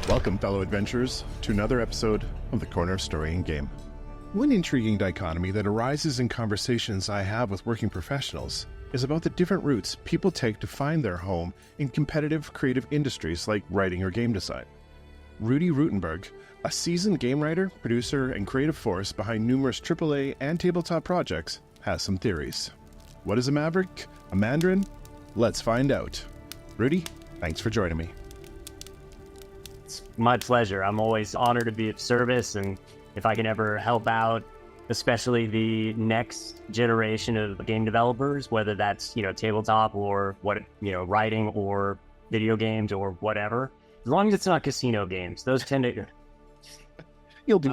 Welcome, fellow adventurers, to another episode of the Corner of Story and Game. One intriguing dichotomy that arises in conversations I have with working professionals is about the different routes people take to find their home in competitive creative industries like writing or game design. Ruty Rutenberg, a seasoned game writer, producer, and creative force behind numerous AAA and tabletop projects, has some theories. What is a Maverick? A Mandarin? Let's find out. Ruty, thanks for joining me. It's my pleasure. I'm always honored to be of service, and if I can ever help out, especially the next generation of game developers, whether that's, tabletop or writing or video games or whatever, as long as it's not casino games, those tend to... You'll do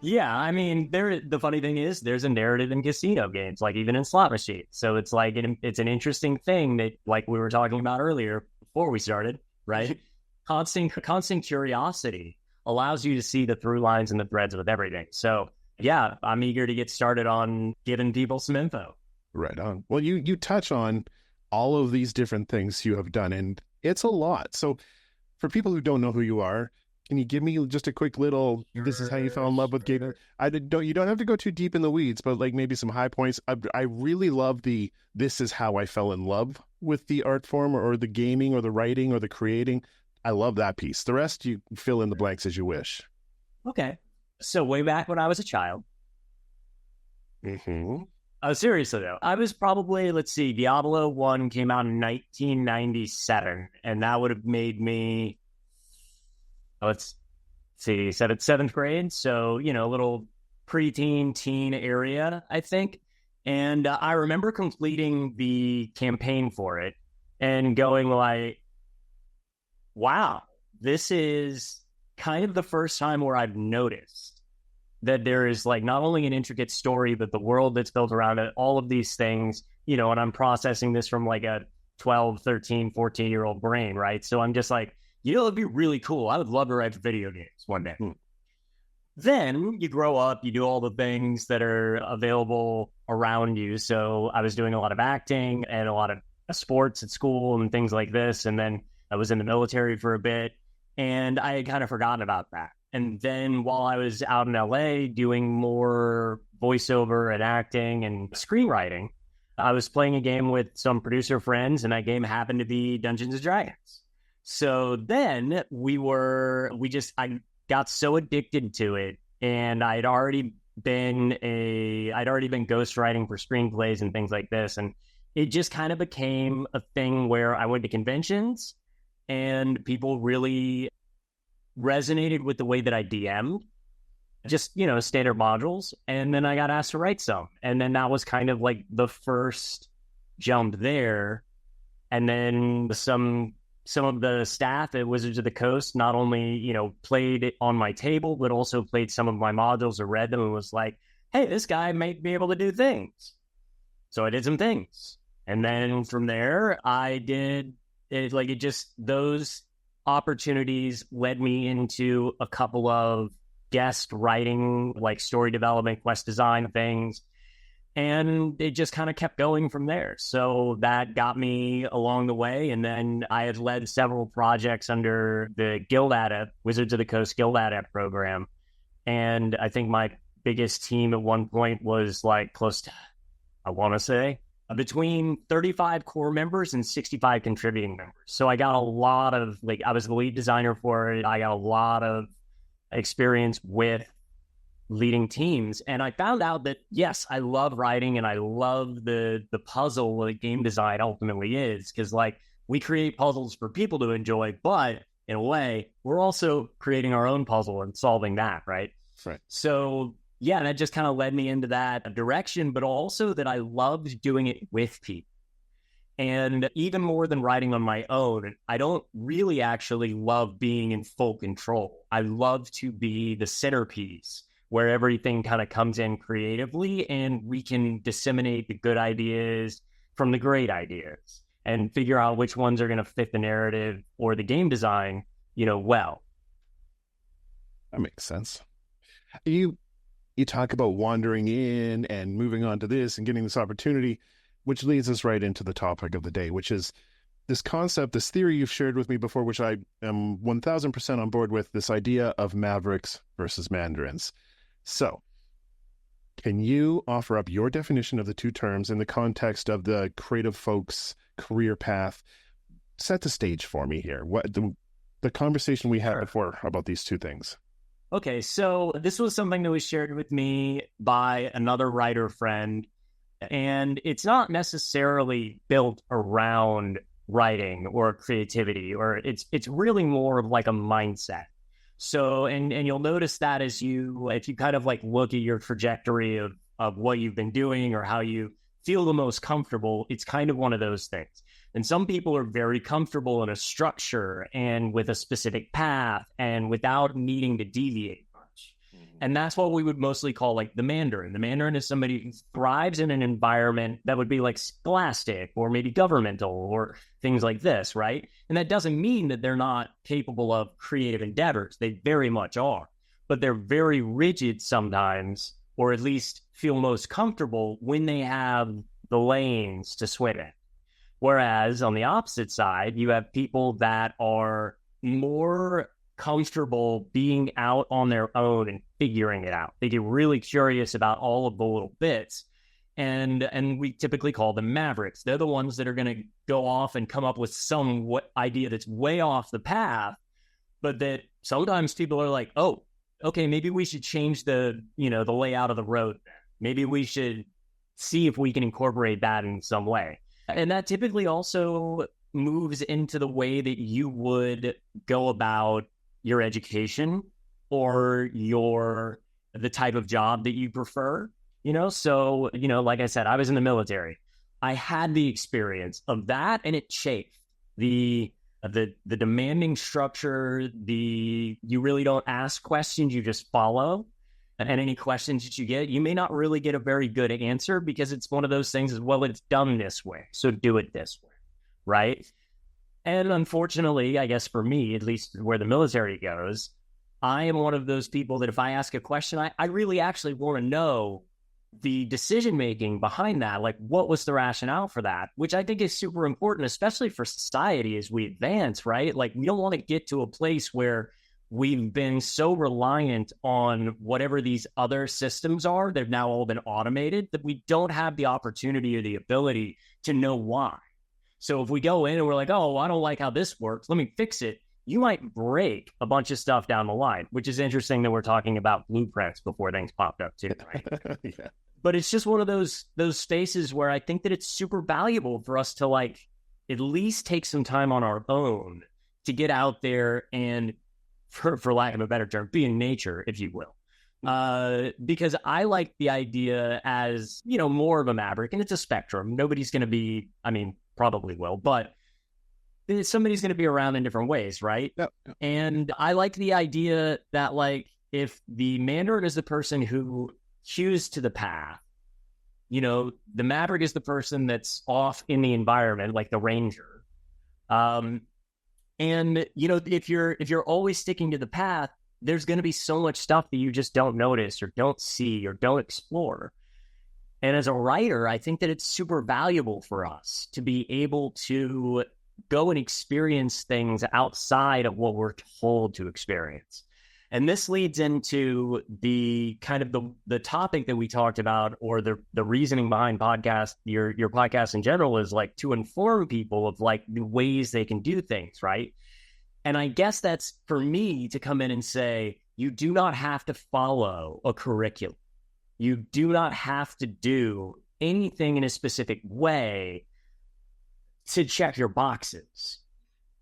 Yeah, I mean, the funny thing is there's a narrative in casino games, like even in slot machines. So it's like, it's an interesting thing that, like we were talking about earlier before we started, right? Constant curiosity allows you to see the through lines and the threads with everything. So yeah, I'm eager to get started on giving people some info. Right on. Well, you touch on all of these different things you have done, and it's a lot. So for people who don't know who you are, can you give me just a quick little, this is how you fell in love with gaming? You don't have to go too deep in the weeds, but like maybe some high points. I really love this is how I fell in love with the art form or the gaming or the writing or the creating. I love that piece. The rest, you fill in the blanks as you wish. Okay. So way back when I was a child. Mm-hmm. Seriously though, I was probably, Diablo 1 came out in 1997, and that would have made me, seventh grade. So, a little preteen, teen area, I think. And I remember completing the campaign for it and going like, wow, this is kind of the first time where I've noticed that there is not only an intricate story, but the world that's built around it, all of these things, and I'm processing this from like a 12, 13, 14-year-old brain, right? So I'm just like, it'd be really cool. I would love to write video games one day. Then you grow up, you do all the things that are available around you. So I was doing a lot of acting and a lot of sports at school and things like this. And then I was in the military for a bit, and I had kind of forgotten about that. And then while I was out in LA doing more voiceover and acting and screenwriting, I was playing a game with some producer friends, and that game happened to be Dungeons and Dragons. So then I got so addicted to it, and I'd already been ghostwriting for screenplays and things like this. And it just kind of became a thing where I went to conventions, and people really resonated with the way that I DM'd, just, standard modules. And then I got asked to write some. And then that was kind of like the first jump there. And then some of the staff at Wizards of the Coast not only, played it on my table, but also played some of my modules or read them and was like, hey, this guy might be able to do things. So I did some things. And then from there, I did those opportunities led me into a couple of guest writing, like story development, quest design things. And it just kind of kept going from there. So that got me along the way. And then I had led several projects under the Guild Adept, Wizards of the Coast Guild Adept program. And I think my biggest team at one point was close to, I want to say, between 35 core members and 65 contributing members. So I got a lot of, I was the lead designer for it. I got a lot of experience with leading teams. And I found out that, yes, I love writing and I love the puzzle that game design ultimately is. Because we create puzzles for people to enjoy, but in a way, we're also creating our own puzzle and solving that, right? Right. So yeah, that just kind of led me into that direction, but also that I loved doing it with people. And even more than writing on my own, I don't really actually love being in full control. I love to be the centerpiece where everything kind of comes in creatively, and we can disseminate the good ideas from the great ideas and figure out which ones are going to fit the narrative or the game design, well. That makes sense. You talk about wandering in and moving on to this and getting this opportunity, which leads us right into the topic of the day, which is this concept, this theory you've shared with me before, which I am 1000% on board with, this idea of Mavericks versus Mandarins. So, can you offer up your definition of the two terms in the context of the creative folks' career path? Set the stage for me here. What the conversation we had before about these two things. Okay, so this was something that was shared with me by another writer friend, and it's not necessarily built around writing or creativity, or it's really more of like a mindset. So, and you'll notice that if you kind of like look at your trajectory of what you've been doing or how you feel the most comfortable, it's kind of one of those things. And some people are very comfortable in a structure and with a specific path and without needing to deviate much. And that's what we would mostly call like the Mandarin. The Mandarin is somebody who thrives in an environment that would be like scholastic or maybe governmental or things like this, right? And that doesn't mean that they're not capable of creative endeavors. They very much are, but they're very rigid sometimes, or at least feel most comfortable when they have the lanes to swim in. Whereas on the opposite side, you have people that are more comfortable being out on their own and figuring it out. They get really curious about all of the little bits. And we typically call them Mavericks. They're the ones that are going to go off and come up with some idea that's way off the path, but that sometimes people are like, oh, okay, maybe we should change the layout of the road. Maybe we should see if we can incorporate that in some way. And that typically also moves into the way that you would go about your education or the type of job that you prefer, So, like I said, I was in the military. I had the experience of that, and it chafed. The demanding structure, you really don't ask questions, you just follow. And any questions that you get, you may not really get a very good answer because it's one of those things as well, it's done this way, so do it this way, right? And unfortunately, I guess for me, at least where the military goes, I am one of those people that if I ask a question, I really actually want to know the decision-making behind that, like what was the rationale for that, which I think is super important, especially for society as we advance, right? Like we don't want to get to a place where we've been so reliant on whatever these other systems are, they've now all been automated, that we don't have the opportunity or the ability to know why. So if we go in and we're like, oh, I don't like how this works, let me fix it, you might break a bunch of stuff down the line, which is interesting that we're talking about blueprints before things popped up too, right? Yeah. But it's just one of those spaces where I think that it's super valuable for us to like at least take some time on our own to get out there and, for lack of a better term, be in nature, if you will. Because I like the idea as, more of a maverick, and it's a spectrum. Nobody's going to be, probably will, but somebody's going to be around in different ways, right? Yep. And I like the idea that, like, if the Mandarin is the person who hews to the path, the maverick is the person that's off in the environment, like the ranger. And, if you're always sticking to the path, there's going to be so much stuff that you just don't notice or don't see or don't explore. And as a writer, I think that it's super valuable for us to be able to go and experience things outside of what we're told to experience. And this leads into the kind of the topic that we talked about, or the reasoning behind your podcast in general, is like to inform people of like the ways they can do things, right? And I guess that's for me to come in and say, you do not have to follow a curriculum. You do not have to do anything in a specific way to check your boxes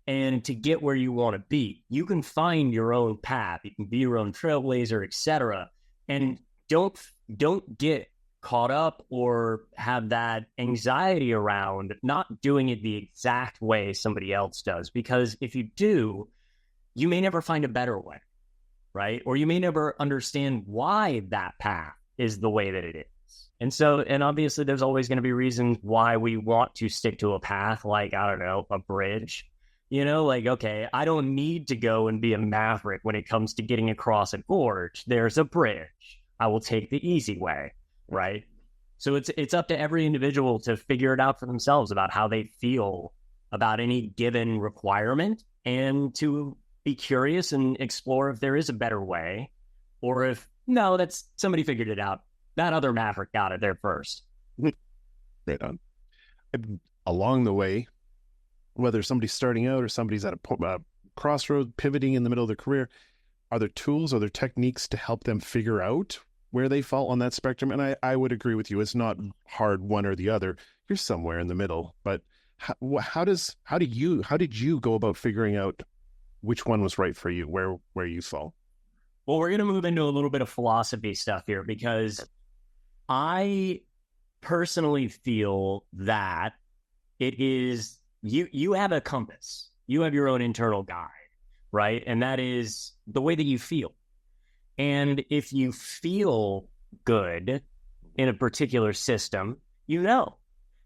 and to get where you want to be. You can find your own path. You can be your own trailblazer, etc. And don't get caught up or have that anxiety around not doing it the exact way somebody else does. Because if you do, you may never find a better way, right? Or you may never understand why that path is the way that it is. And obviously there's always going to be reasons why we want to stick to a path, like, I don't know, a bridge. Like, okay, I don't need to go and be a maverick when it comes to getting across a gorge. There's a bridge. I will take the easy way, right? So it's up to every individual to figure it out for themselves about how they feel about any given requirement and to be curious and explore if there is a better way, or if no, that's somebody figured it out. That other Maverick got it there first. Right on. And along the way, whether somebody's starting out or somebody's at a crossroad, pivoting in the middle of their career, are there tools, are there techniques to help them figure out where they fall on that spectrum? And I would agree with you. It's not hard one or the other. You're somewhere in the middle. But how did you go about figuring out which one was right for you, where you fall? Well, we're going to move into a little bit of philosophy stuff here, because I personally feel that it is you have a compass. You have your own internal guide, right? And that is the way that you feel. And if you feel good in a particular system, you know.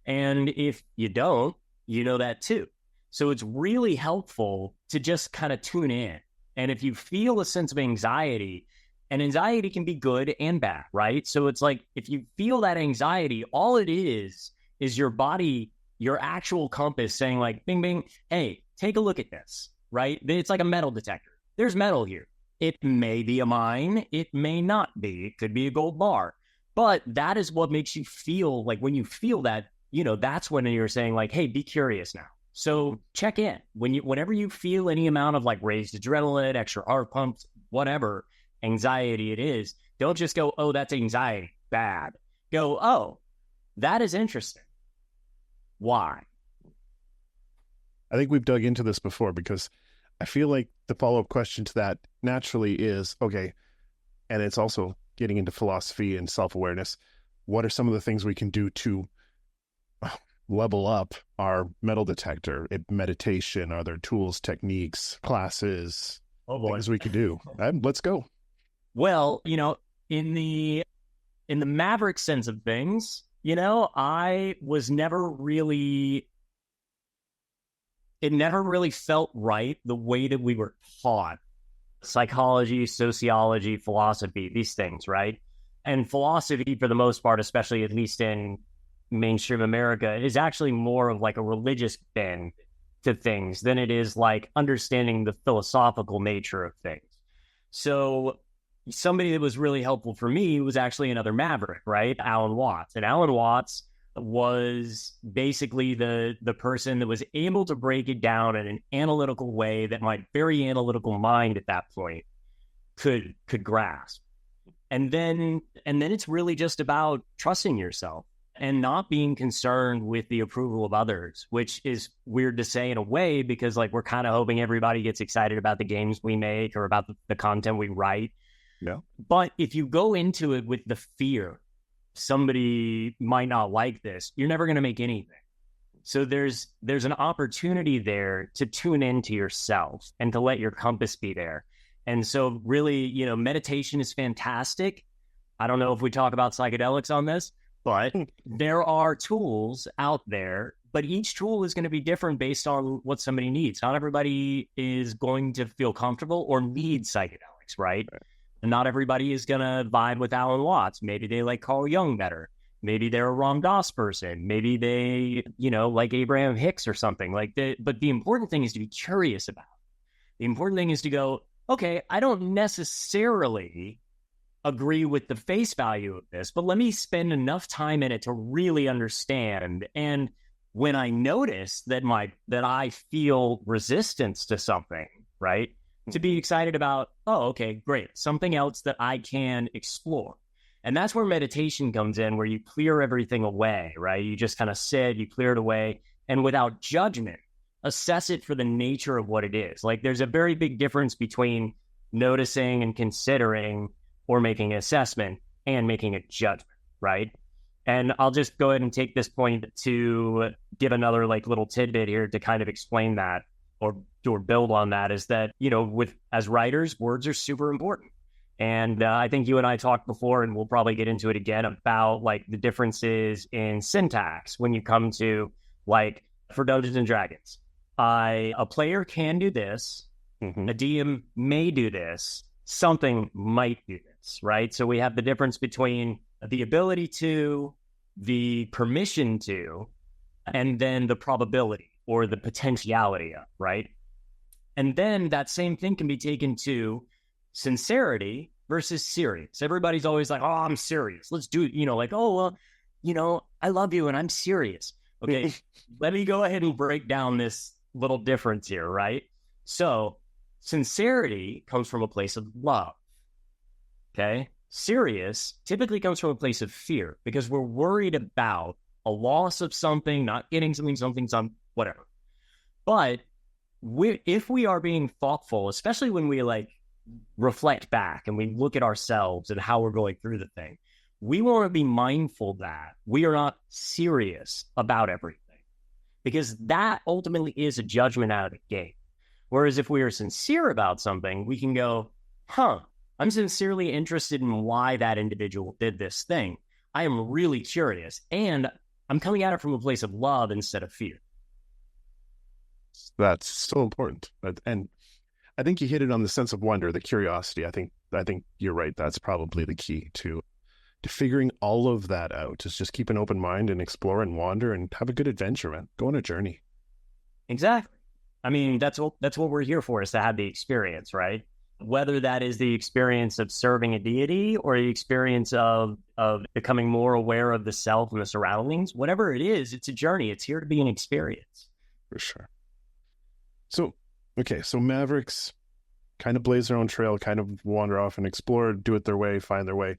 And if you don't, you know that too. So it's really helpful to just kind of tune in. And if you feel a sense of anxiety, and anxiety can be good and bad, right? So it's like, if you feel that anxiety, all it is your body, your actual compass saying like, bing, bing, hey, take a look at this, right? It's like a metal detector. There's metal here. It may be a mine. It may not be. It could be a gold bar. But that is what makes you feel like, when you feel that, that's when you're saying like, hey, be curious now. So check in. Whenever you feel any amount of like raised adrenaline, extra heart pumps, whatever anxiety it is, don't just go, oh, that's anxiety, bad. Go, oh, that is interesting. Why? I think we've dug into this before, because I feel like the follow-up question to that naturally is, okay, and it's also getting into philosophy and self-awareness. What are some of the things we can do to level up our metal detector? Meditation? Are there tools, techniques, classes, things we could do? Let's go. Well, in the Maverick sense of things, I was never really, it never really felt right the way that we were taught. Psychology, sociology, philosophy, these things, right? And philosophy, for the most part, especially at least in mainstream America, is actually more of like a religious bend to things than it is like understanding the philosophical nature of things. So somebody that was really helpful for me was actually another Maverick, right? Alan Watts. And Alan Watts was basically the person that was able to break it down in an analytical way that my very analytical mind at that point could grasp. And then it's really just about trusting yourself and not being concerned with the approval of others, which is weird to say in a way, because like we're kind of hoping everybody gets excited about the games we make or about the content we write. Yeah. But if you go into it with the fear, somebody might not like this, you're never going to make anything. So there's an opportunity there to tune into yourself and to let your compass be there. And so really, meditation is fantastic. I don't know if we talk about psychedelics on this, but there are tools out there, but each tool is going to be different based on what somebody needs. Not everybody is going to feel comfortable or need psychedelics, right? And not everybody is going to vibe with Alan Watts. Maybe they like Carl Jung better. Maybe they're a Ram Dass person. Maybe they, like Abraham Hicks or something like that. But the important thing is to be curious about it. The important thing is to go, okay, I don't necessarily agree with the face value of this, but let me spend enough time in it to really understand. And when I notice that I feel resistance to something, right, to be excited about, oh, okay, great, something else that I can explore. And that's where meditation comes in, where you clear everything away, right? You just kind of sit, you clear it away, and without judgment, assess it for the nature of what it is. Like there's a very big difference between noticing and considering or making an assessment and making a judgment, right? And I'll just go ahead and take this point to give another like little tidbit here to kind of explain that or build on that, is that, as writers, words are super important. And I think you and I talked before, and we'll probably get into it again, about like the differences in syntax when you come to like for Dungeons and Dragons. A player can do this, a DM may do this, something might do this, right? So we have the difference between the ability to, the permission to, and then the probability. or the potentiality of, right? And then that same thing can be taken to sincerity versus serious. Everybody's always like, oh, I'm serious. Let's do it. Like, oh, well, I love you and I'm serious. Okay, let me go ahead and break down this little difference here, right? So sincerity comes from a place of love. Okay. Serious typically comes from a place of fear because we're worried about a loss of something, not getting something, whatever. But if we are being thoughtful, especially when we like reflect back and we look at ourselves and how we're going through the thing, we want to be mindful that we are not serious about everything, because that ultimately is a judgment out of the gate. Whereas if we are sincere about something, we can go, I'm sincerely interested in why that individual did this thing. I am really curious, and I'm coming at it from a place of love instead of fear. That's so important. And I think you hit it on the sense of wonder, the curiosity. I think you're right. That's probably the key to figuring all of that out, is just keep an open mind and explore and wander and have a good adventure, man. Go on a journey. Exactly. I mean, that's what we're here for, is to have the experience, right? Whether that is the experience of serving a deity or the experience of becoming more aware of the self and the surroundings, whatever it is, it's a journey. It's here to be an experience. For sure. So Mavericks kind of blaze their own trail, kind of wander off and explore, do it their way, find their way.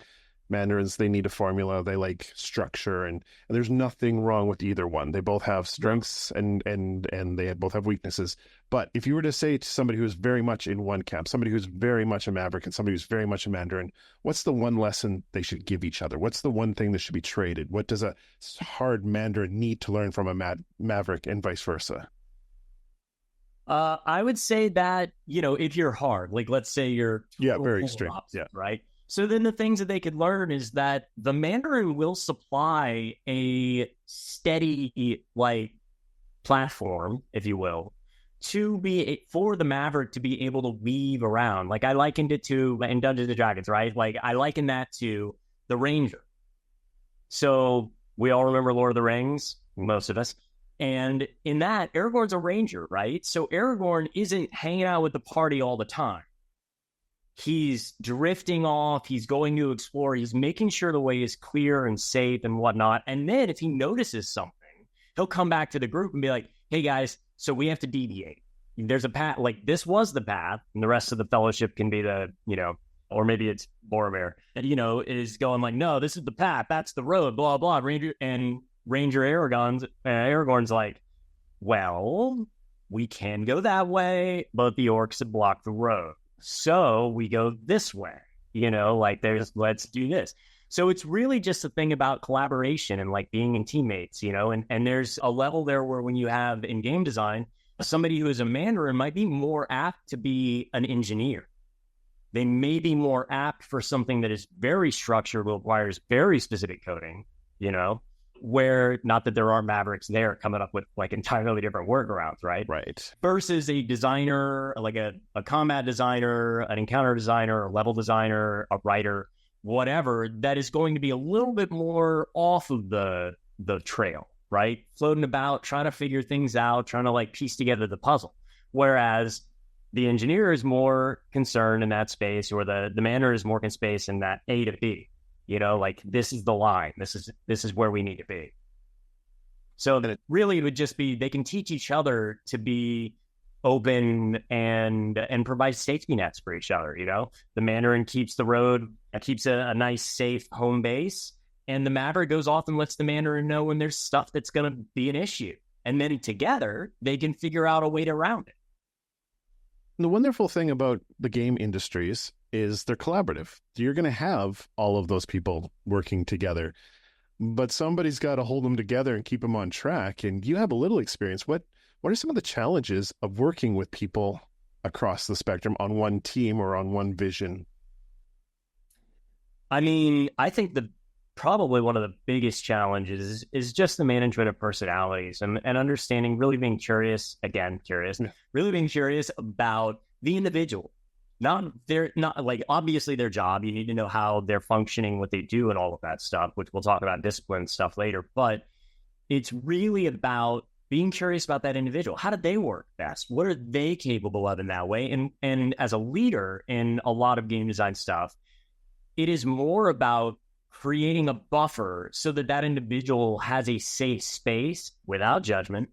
Mandarins, they need a formula. They like structure, and there's nothing wrong with either one. They both have strengths and they both have weaknesses. But if you were to say to somebody who's very much in one camp, somebody who's very much a Maverick and somebody who's very much a Mandarin, what's the one lesson they should give each other? What's the one thing that should be traded? What does a hard Mandarin need to learn from a Maverick and vice versa? I would say that, if you're hard, like let's say you're very extreme, right? So then the things that they could learn is that the Mandarin will supply a steady, like, platform, if you will, for the Maverick to be able to weave around. Like I likened it to, in Dungeons and Dragons, right? Like I liken that to the Ranger. So we all remember Lord of the Rings, most of us. And in that, Aragorn's a ranger, right? So Aragorn isn't hanging out with the party all the time. He's drifting off. He's going to explore. He's making sure the way is clear and safe and whatnot. And then if he notices something, he'll come back to the group and be like, hey, guys, so we have to deviate. There's a path. Like, this was the path. And the rest of the fellowship can be or maybe it's Boromir, is going like, no, this is the path. That's the road, blah, blah. Ranger Aragorn's like, well, we can go that way, but the orcs have blocked the road. So we go this way, let's do this. So it's really just a thing about collaboration and like being in teammates, and there's a level there where when you have in game design, somebody who is a Mandarin might be more apt to be an engineer. They may be more apt for something that is very structured, requires very specific coding, where not that there aren't Mavericks there coming up with like entirely different workarounds, right? Right. Versus a designer, like a combat designer, an encounter designer, a level designer, a writer, whatever, that is going to be a little bit more off of the trail, right? Floating about, trying to figure things out, trying to like piece together the puzzle. Whereas the engineer is more concerned in that space, or the Mandarin is more in space in that A to B. Like this is the line. This is where we need to be. So that really it would just be, they can teach each other to be open and provide safety nets for each other. The Mandarin keeps the road, keeps a nice, safe home base, and the Maverick goes off and lets the Mandarin know when there's stuff that's going to be an issue. And then together they can figure out a way around it. The wonderful thing about the game industries is they're collaborative. You're going to have all of those people working together, but somebody's got to hold them together and keep them on track. And you have a little experience. What are some of the challenges of working with people across the spectrum on one team or on one vision? I mean, I think probably one of the biggest challenges is just the management of personalities and understanding, really being curious, really being curious about the individual. Not like obviously their job. You need to know how they're functioning, what they do, and all of that stuff, which we'll talk about discipline stuff later. But it's really about being curious about that individual. How did they work best? What are they capable of in that way? And as a leader in a lot of game design stuff, it is more about creating a buffer so that that individual has a safe space without judgment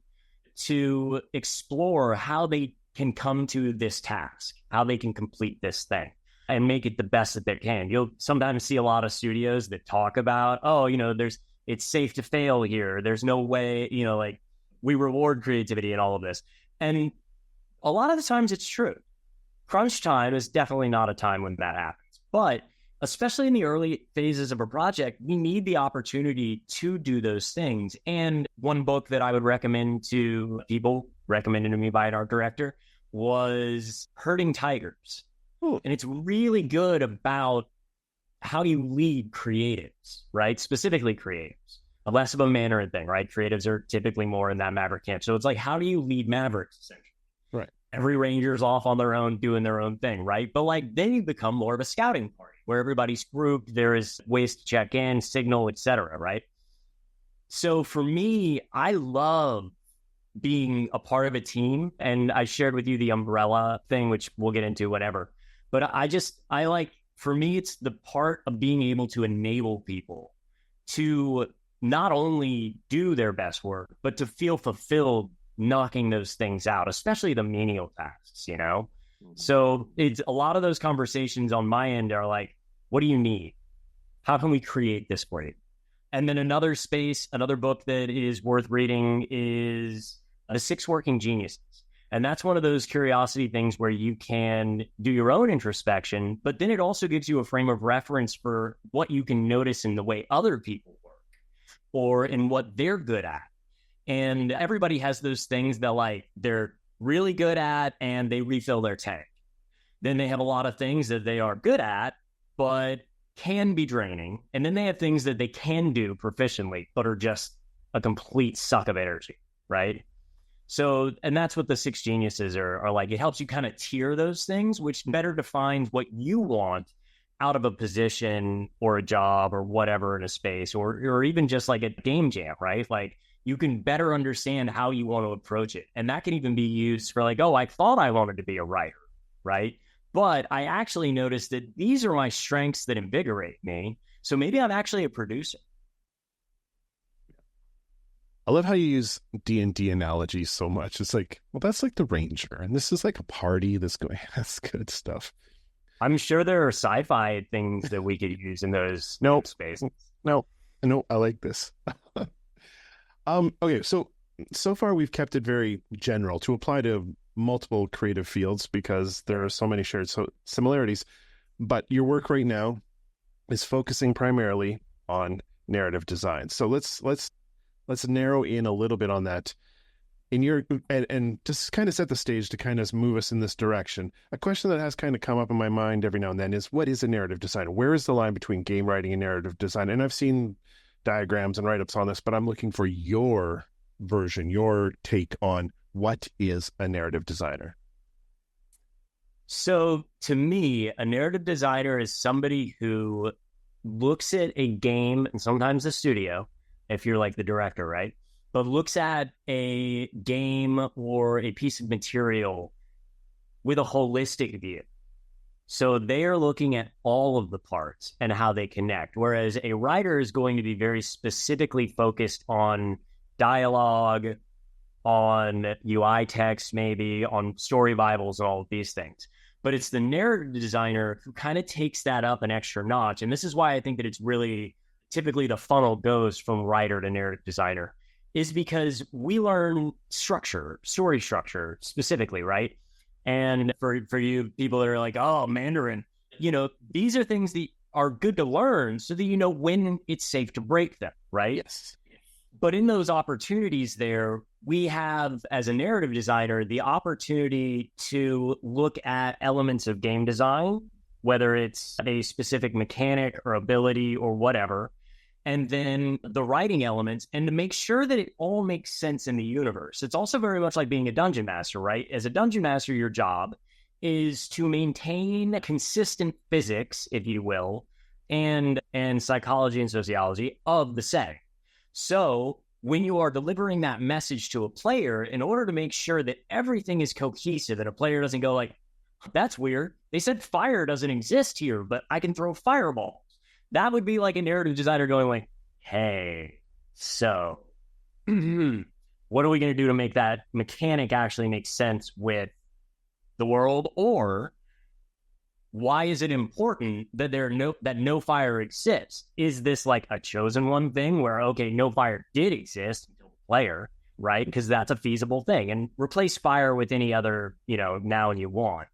to explore how they can come to this task, how they can complete this thing and make it the best that they can. You'll sometimes see a lot of studios that talk about, oh, it's safe to fail here. There's no way, like we reward creativity and all of this. And a lot of the times it's true. Crunch time is definitely not a time when that happens. But especially in the early phases of a project, we need the opportunity to do those things. And one book that I would recommend to people, recommended to me by an art director, was Herding Tigers. Ooh. And it's really good about how you lead creatives, right? Specifically creatives. Less of a Mandarin thing, right? Creatives are typically more in that Maverick camp. So it's like, how do you lead Mavericks, essentially? Right. Every Ranger's off on their own, doing their own thing, right? But like, then you become more of a scouting party where everybody's grouped, there is ways to check in, signal, etc., right? So for me, I love being a part of a team. And I shared with you the umbrella thing, which we'll get into whatever. But I like, for me, it's the part of being able to enable people to not only do their best work, but to feel fulfilled knocking those things out, especially the menial tasks, So it's a lot of those conversations on my end are like, what do you need? How can we create this for you? And then another book that is worth reading is The 6 Working Geniuses. And that's one of those curiosity things where you can do your own introspection, but then it also gives you a frame of reference for what you can notice in the way other people work or in what they're good at. And everybody has those things that they're really good at and they refill their tank. Then they have a lot of things that they are good at, but can be draining. And then they have things that they can do proficiently, but are just a complete suck of energy, right? So, and that's what the 6 geniuses are like. It helps you kind of tier those things, which better defines what you want out of a position or a job or whatever in a space, or even just like a game jam, right? Like you can better understand how you want to approach it. And that can even be used for like, oh, I thought I wanted to be a writer, right? But I actually noticed that these are my strengths that invigorate me. So maybe I'm actually a producer. I love how you use D&D analogies so much. It's like, well, that's like the Ranger, and this is like a party that's good stuff. I'm sure there are sci-fi things that we could use in those spaces. No, I like this. Okay, so far we've kept it very general to apply to multiple creative fields because there are so many shared similarities. But your work right now is focusing primarily on narrative design. So let's narrow in a little bit on that. And just kind of set the stage to kind of move us in this direction. A question that has kind of come up in my mind every now and then is, what is a narrative designer? Where is the line between game writing and narrative design? And I've seen diagrams and write-ups on this, but I'm looking for your version, your take on what is a narrative designer. So to me, a narrative designer is somebody who looks at a game, and sometimes a studio, if you're like the director, right? But looks at a game or a piece of material with a holistic view. So they are looking at all of the parts and how they connect, whereas a writer is going to be very specifically focused on dialogue, on UI text, maybe on story bibles and all of these things. But it's the narrative designer who kind of takes that up an extra notch. And this is why I think that it's really typically the funnel goes from writer to narrative designer, is because we learn structure, story structure specifically, right? And for you people that are like, oh, Mandarin, these are things that are good to learn so that you know when it's safe to break them, right? Yes. But in those opportunities there, we have, as a narrative designer, the opportunity to look at elements of game design, whether it's a specific mechanic or ability or whatever, and then the writing elements, and to make sure that it all makes sense in the universe. It's also very much like being a dungeon master, right? As a dungeon master, your job is to maintain consistent physics, if you will, and psychology and sociology of the setting. So when you are delivering that message to a player, in order to make sure that everything is cohesive and a player doesn't go like, that's weird. They said fire doesn't exist here, but I can throw fireballs. That would be like a narrative designer going like, hey, so what are we going to do to make that mechanic actually make sense with the world? Or why is it important that that no fire exists? Is this like a chosen one thing where, okay, no fire did exist until the player, right? Because that's a feasible thing. And replace fire with any other, noun you want.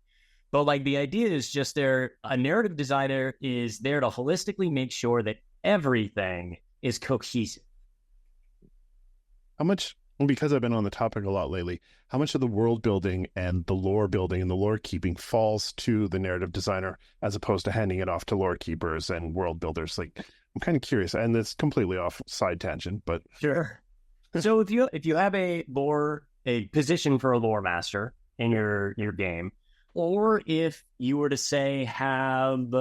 But like the idea is just a narrative designer is there to holistically make sure that everything is cohesive. How much, because I've been on the topic a lot lately, how much of the world building and the lore building and the lore keeping falls to the narrative designer as opposed to handing it off to lore keepers and world builders? Like, I'm kind of curious, and it's completely off side tangent, but sure. So if you have a position for a lore master in your game, or if you were to say have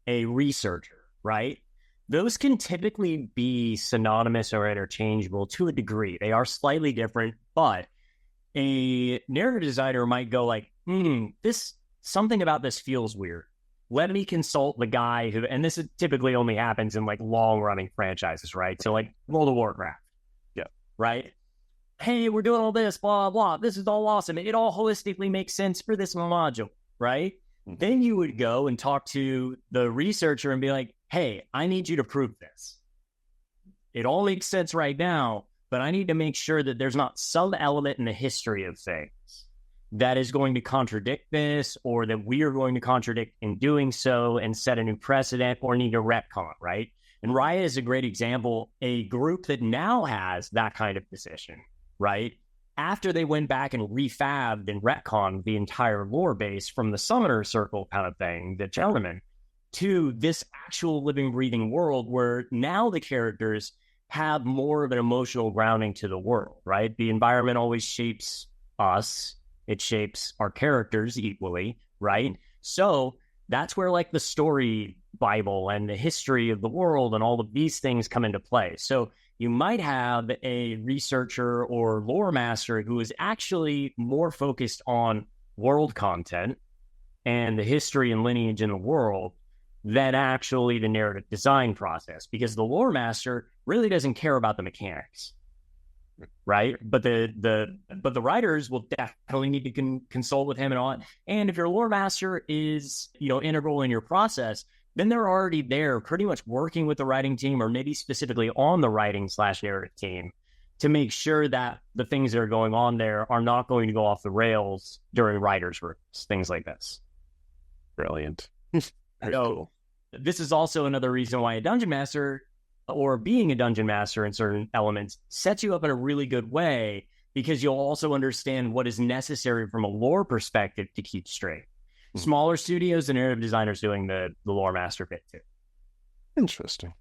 a researcher, right? Those can typically be synonymous or interchangeable to a degree. They are slightly different, but a narrative designer might go like, something about this feels weird. Let me consult the guy who, and this typically only happens in like long running franchises, right? So like World of Warcraft. Yeah. Right? Hey, we're doing all this, blah, blah. This is all awesome. It all holistically makes sense for this module, right? Mm-hmm. Then you would go and talk to the researcher and be like, hey, I need you to prove this. It all makes sense right now, but I need to make sure that there's not some element in the history of things that is going to contradict this, or that we are going to contradict in doing so and set a new precedent or need a retcon, right? And Riot is a great example, a group that now has that kind of position, right? After they went back and refabbed and retconned the entire lore base from the Summoner Circle kind of thing, the gentleman, to this actual living, breathing world where now the characters have more of an emotional grounding to the world, right? The environment always shapes us. It shapes our characters equally, right? So that's where like the story Bible and the history of the world and all of these things come into play. So you might have a researcher or lore master who is actually more focused on world content and the history and lineage in the world than actually the narrative design process, because the lore master really doesn't care about the mechanics, right? But the writers will definitely need to consult with him and all. And if your lore master is integral in your process, then they're already there, pretty much working with the writing team, or maybe specifically on the writing/narrative team, to make sure that the things that are going on there are not going to go off the rails during writers' rooms, things like this. Brilliant. So this is also another reason why a dungeon master, or being a dungeon master in certain elements, sets you up in a really good way, because you'll also understand what is necessary from a lore perspective to keep straight. Smaller studios, the narrative designers doing the lore master bit too. Interesting.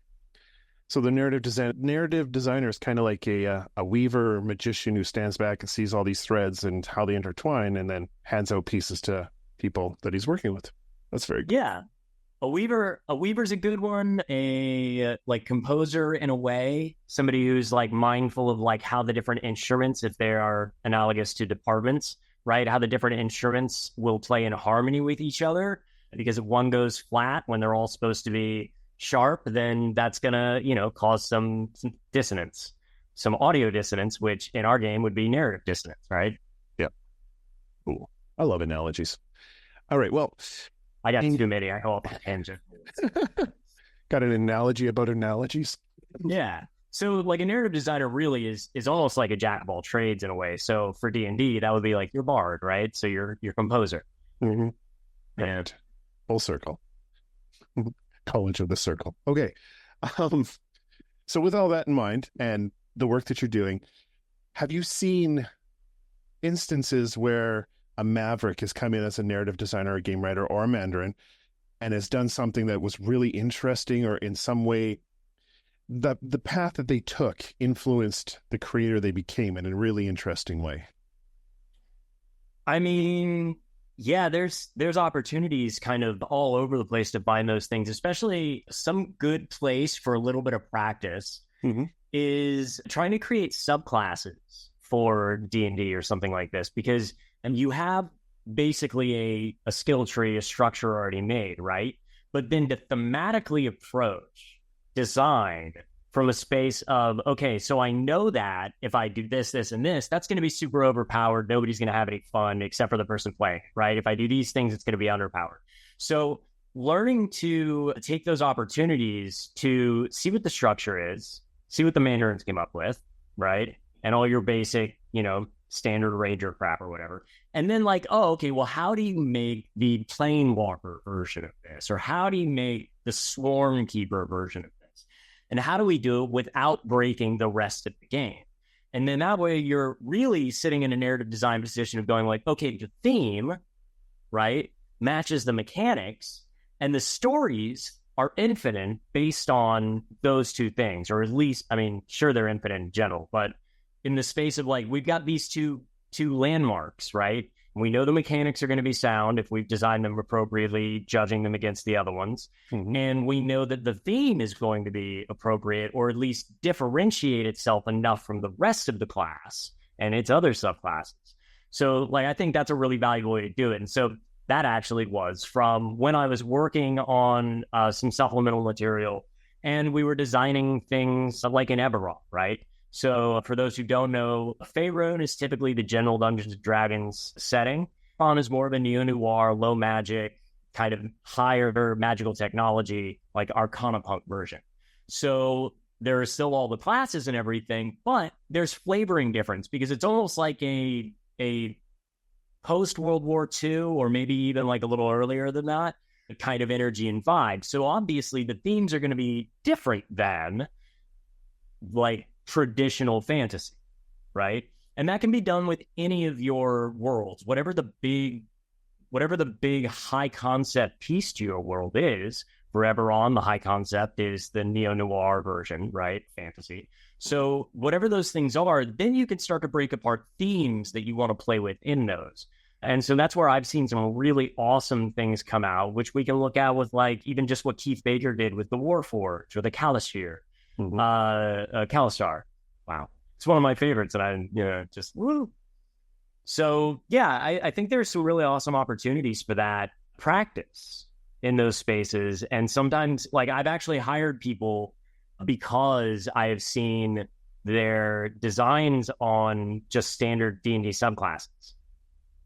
So the narrative designer is kind of like a weaver or magician who stands back and sees all these threads and how they intertwine, and then hands out pieces to people that he's working with. That's very good. Yeah. A weaver's a good one. A like composer in a way, somebody who's like mindful of like how the different instruments, if they are analogous to departments, right? How the different instruments will play in harmony with each other. Because if one goes flat when they're all supposed to be sharp, then that's gonna, cause some dissonance, some audio dissonance, which in our game would be narrative dissonance, right? Yeah. Cool. I love analogies. All right. Well, I got too many. I hope. Tangent. Got an analogy about analogies? Yeah. So like a narrative designer really is almost like a jack of all trades in a way. So for D&D, that would be like your bard, right? So your composer. Mm-hmm. And full circle. College of the Circle. Okay. So with all that in mind and the work that you're doing, have you seen instances where a Maverick has come in as a narrative designer, a game writer, or a Mandarin, and has done something that was really interesting, or in some way the path that they took influenced the creator they became in a really interesting way? I mean, yeah, there's opportunities kind of all over the place to find those things, especially some good place for a little bit of practice. Mm-hmm. is trying to create subclasses for D&D or something like this, because you have basically a skill tree, a structure already made, right? But then to thematically approach design from a space of, okay, so I know that if I do this, this, and this, that's going to be super overpowered. Nobody's going to have any fun except for the person playing, right? If I do these things, it's going to be underpowered. So learning to take those opportunities to see what the structure is, see what the Mandarins came up with, right? And all your basic, standard Ranger crap or whatever. And then like, oh, okay, well, how do you make the Planewalker version of this? Or how do you make the Swarm Keeper version of this? And how do we do it without breaking the rest of the game? And then that way you're really sitting in a narrative design position of going like, okay, the theme, right, matches the mechanics, and the stories are infinite based on those two things, or at least, I mean, sure, they're infinite in general, but in the space of like, we've got these two landmarks, right? We know the mechanics are going to be sound if we've designed them appropriately, judging them against the other ones. Mm-hmm. And we know that the theme is going to be appropriate, or at least differentiate itself enough from the rest of the class and its other subclasses. So like, I think that's a really valuable way to do it. And so that actually was from when I was working on some supplemental material, and we were designing things like an Eberron, right? So for those who don't know, Faerun is typically the general Dungeons & Dragons setting. Ron is more of a neo-noir, low magic, kind of higher magical technology, like Arcana Punk version. So there are still all the classes and everything, but there's flavoring difference, because it's almost like a post-World War II, or maybe even like a little earlier than that, kind of energy and vibe. So obviously the themes are going to be different than like traditional fantasy, right? And that can be done with any of your worlds, whatever the big high concept piece to your world is. Forever On, the high concept is the neo-noir version, right? Fantasy. So whatever those things are, then you can start to break apart themes that you want to play with in those. And so that's where I've seen some really awesome things come out, which we can look at with like even just what Keith Baker did with the Warforged or the Calisphere. Calistar. Wow. It's one of my favorites, and I, just woo. So yeah, I think there's some really awesome opportunities for that practice in those spaces. And sometimes like I've actually hired people because I have seen their designs on just standard D&D subclasses,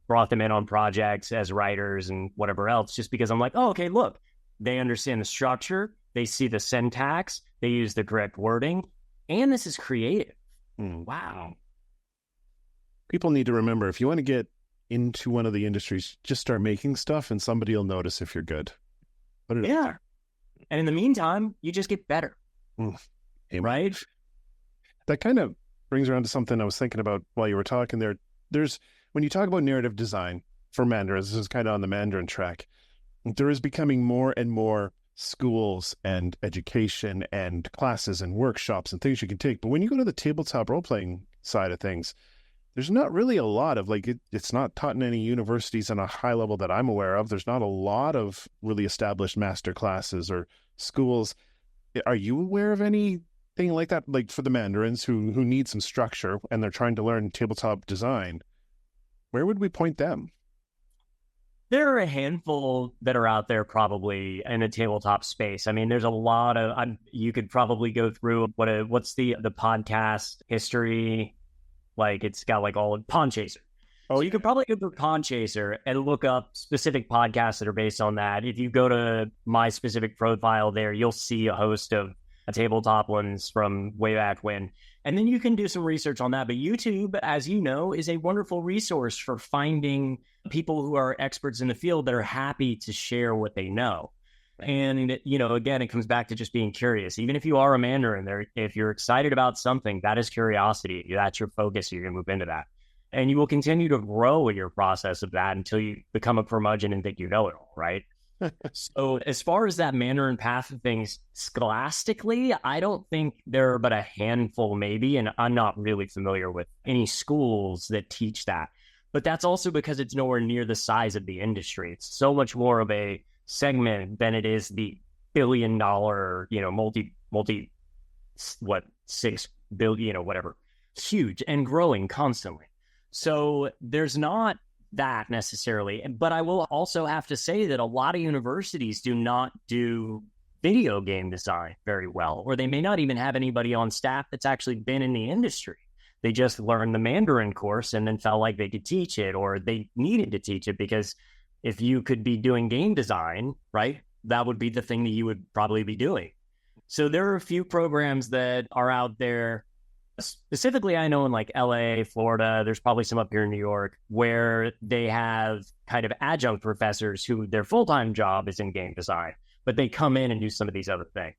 brought them in on projects as writers and whatever else, just because I'm like, oh, okay, look, they understand the structure, they see the syntax, they use the correct wording, and this is creative. Wow. People need to remember, if you want to get into one of the industries, just start making stuff and somebody will notice if you're good. Yeah. And in the meantime, you just get better. Right? That kind of brings around to something I was thinking about while you were talking there. When you talk about narrative design for Mandarins, this is kind of on the Mandarin track, there is becoming more and more schools and education and classes and workshops and things you can take. But when you go to the tabletop role-playing side of things, there's not really a lot of, like, it's not taught in any universities on a high level that I'm aware of. There's not a lot of really established master classes or schools. Are you aware of anything like that, like for the Mandarins who need some structure and they're trying to learn tabletop design? Where would we point them? There are a handful that are out there probably in a tabletop space. I mean, there's a lot of, you could probably go through what's the podcast history, like it's got like all Pond Chaser. Oh, so you could probably go through Pond Chaser and look up specific podcasts that are based on that. If you go to my specific profile there, you'll see a host of tabletop ones from way back when. And then you can do some research on that. But YouTube, as you know, is a wonderful resource for finding people who are experts in the field that are happy to share what they know. And, again, it comes back to just being curious. Even if you are a Mandarin, if you're excited about something, that is curiosity. That's your focus. You're going to move into that. And you will continue to grow in your process of that until you become a curmudgeon and think you know it all, right? So as far as that Mandarin path of things, scholastically, I don't think there are but a handful maybe, and I'm not really familiar with any schools that teach that. But that's also because it's nowhere near the size of the industry. It's so much more of a segment than it is the $1 billion, $6 whatever, huge and growing constantly. So there's not that necessarily. But I will also have to say that a lot of universities do not do video game design very well, or they may not even have anybody on staff that's actually been in the industry. They just learned the Mandarin course and then felt like they could teach it, or they needed to teach it, because if you could be doing game design, right, that would be the thing that you would probably be doing. So there are a few programs that are out there. Specifically, I know in like LA, Florida, there's probably some up here in New York, where they have kind of adjunct professors who their full-time job is in game design, but they come in and do some of these other things,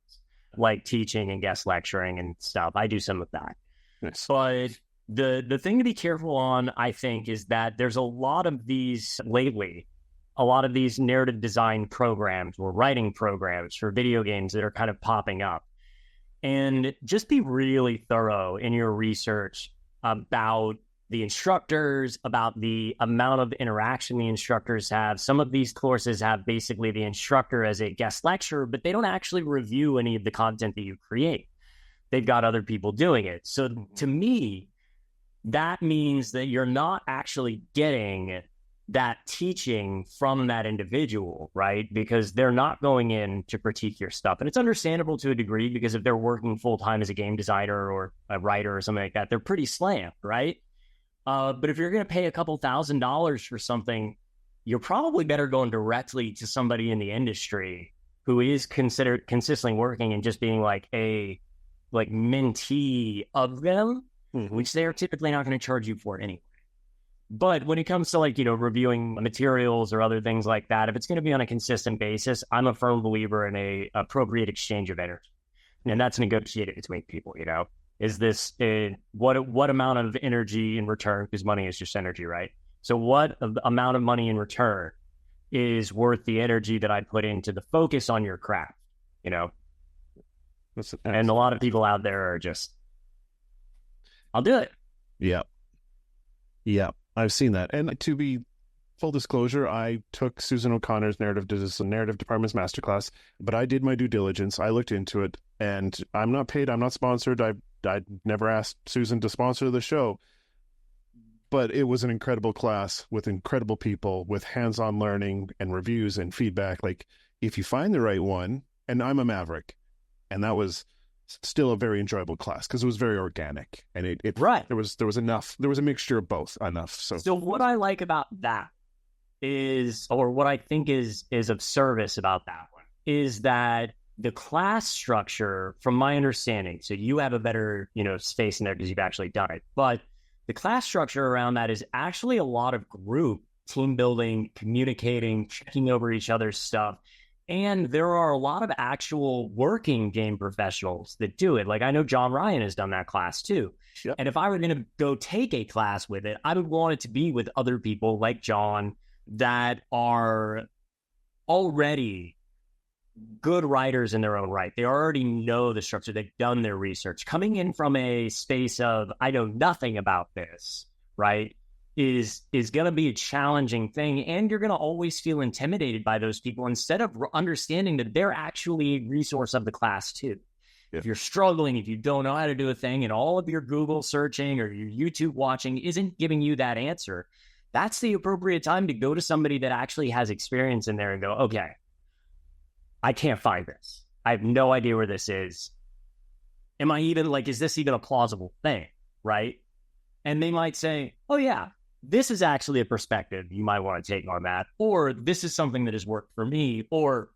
like teaching and guest lecturing and stuff. I do some of that. Nice. But the thing to be careful on, I think, is that there's a lot of these lately, a lot of these narrative design programs or writing programs for video games that are kind of popping up. And just be really thorough in your research about the instructors, about the amount of interaction the instructors have. Some of these courses have basically the instructor as a guest lecturer, but they don't actually review any of the content that you create. They've got other people doing it. So to me, that means that you're not actually getting that teaching from that individual, right? Because they're not going in to critique your stuff. And it's understandable to a degree, because if they're working full-time as a game designer or a writer or something like that, they're pretty slammed, right? But if you're going to pay a couple $1,000s for something, you're probably better going directly to somebody in the industry who is considered consistently working and just being like a mentee of them, which they're typically not going to charge you for anyway. But when it comes to reviewing materials or other things like that, if it's going to be on a consistent basis, I'm a firm believer in a appropriate exchange of energy. And that's negotiated between people, Is this what amount of energy in return, because money is just energy, right? So what amount of money in return is worth the energy that I put into the focus on your craft, And a lot of people out there are just, I'll do it. Yeah. I've seen that. And to be full disclosure, I took Susan O'Connor's narrative department's masterclass, but I did my due diligence. I looked into it, and I'm not paid. I'm not sponsored. I never asked Susan to sponsor the show, but it was an incredible class with incredible people, with hands-on learning and reviews and feedback. Like, if you find the right one, and I'm a Maverick, and that was still a very enjoyable class because it was very organic, and it right. There was a mixture of both enough. So what I like about that is, or what I think is of service about that one, is that the class structure, from my understanding, so you have a better space in there because you've actually done it, but the class structure around that is actually a lot of group team building, communicating, checking over each other's stuff. And there are a lot of actual working game professionals that do it. Like, I know John Ryan has done that class too. Yep. And if I were going to go take a class with it, I would want it to be with other people like John that are already good writers in their own right. They already know the structure. They've done their research. Coming in from a space of, I know nothing about this, right, is going to be a challenging thing. And you're going to always feel intimidated by those people instead of understanding that they're actually a resource of the class too. Yeah. If you're struggling, if you don't know how to do a thing, and all of your Google searching or your YouTube watching isn't giving you that answer, that's the appropriate time to go to somebody that actually has experience in there and go, okay, I can't find this. I have no idea where this is. Am I even is this even a plausible thing? Right? And they might say, oh yeah, this is actually a perspective you might want to take on that. Or this is something that has worked for me. Or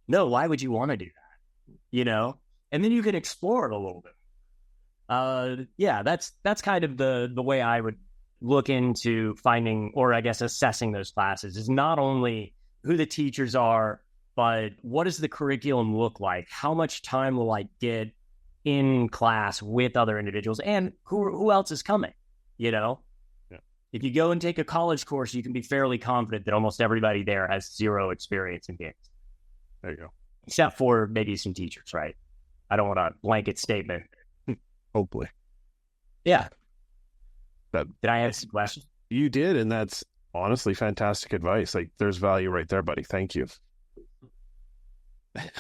no, why would you want to do that? And then you can explore it a little bit. Yeah, that's kind of the way I would look into finding, or I guess assessing those classes, is not only who the teachers are, but what does the curriculum look like? How much time will I get in class with other individuals, and who else is coming? Yeah. If you go and take a college course, you can be fairly confident that almost everybody there has zero experience in games. There you go. Except for maybe some teachers, right? I don't want a blanket statement. Hopefully. Yeah. Did I answer the question? You did, and that's honestly fantastic advice. Like, there's value right there, buddy. Thank you.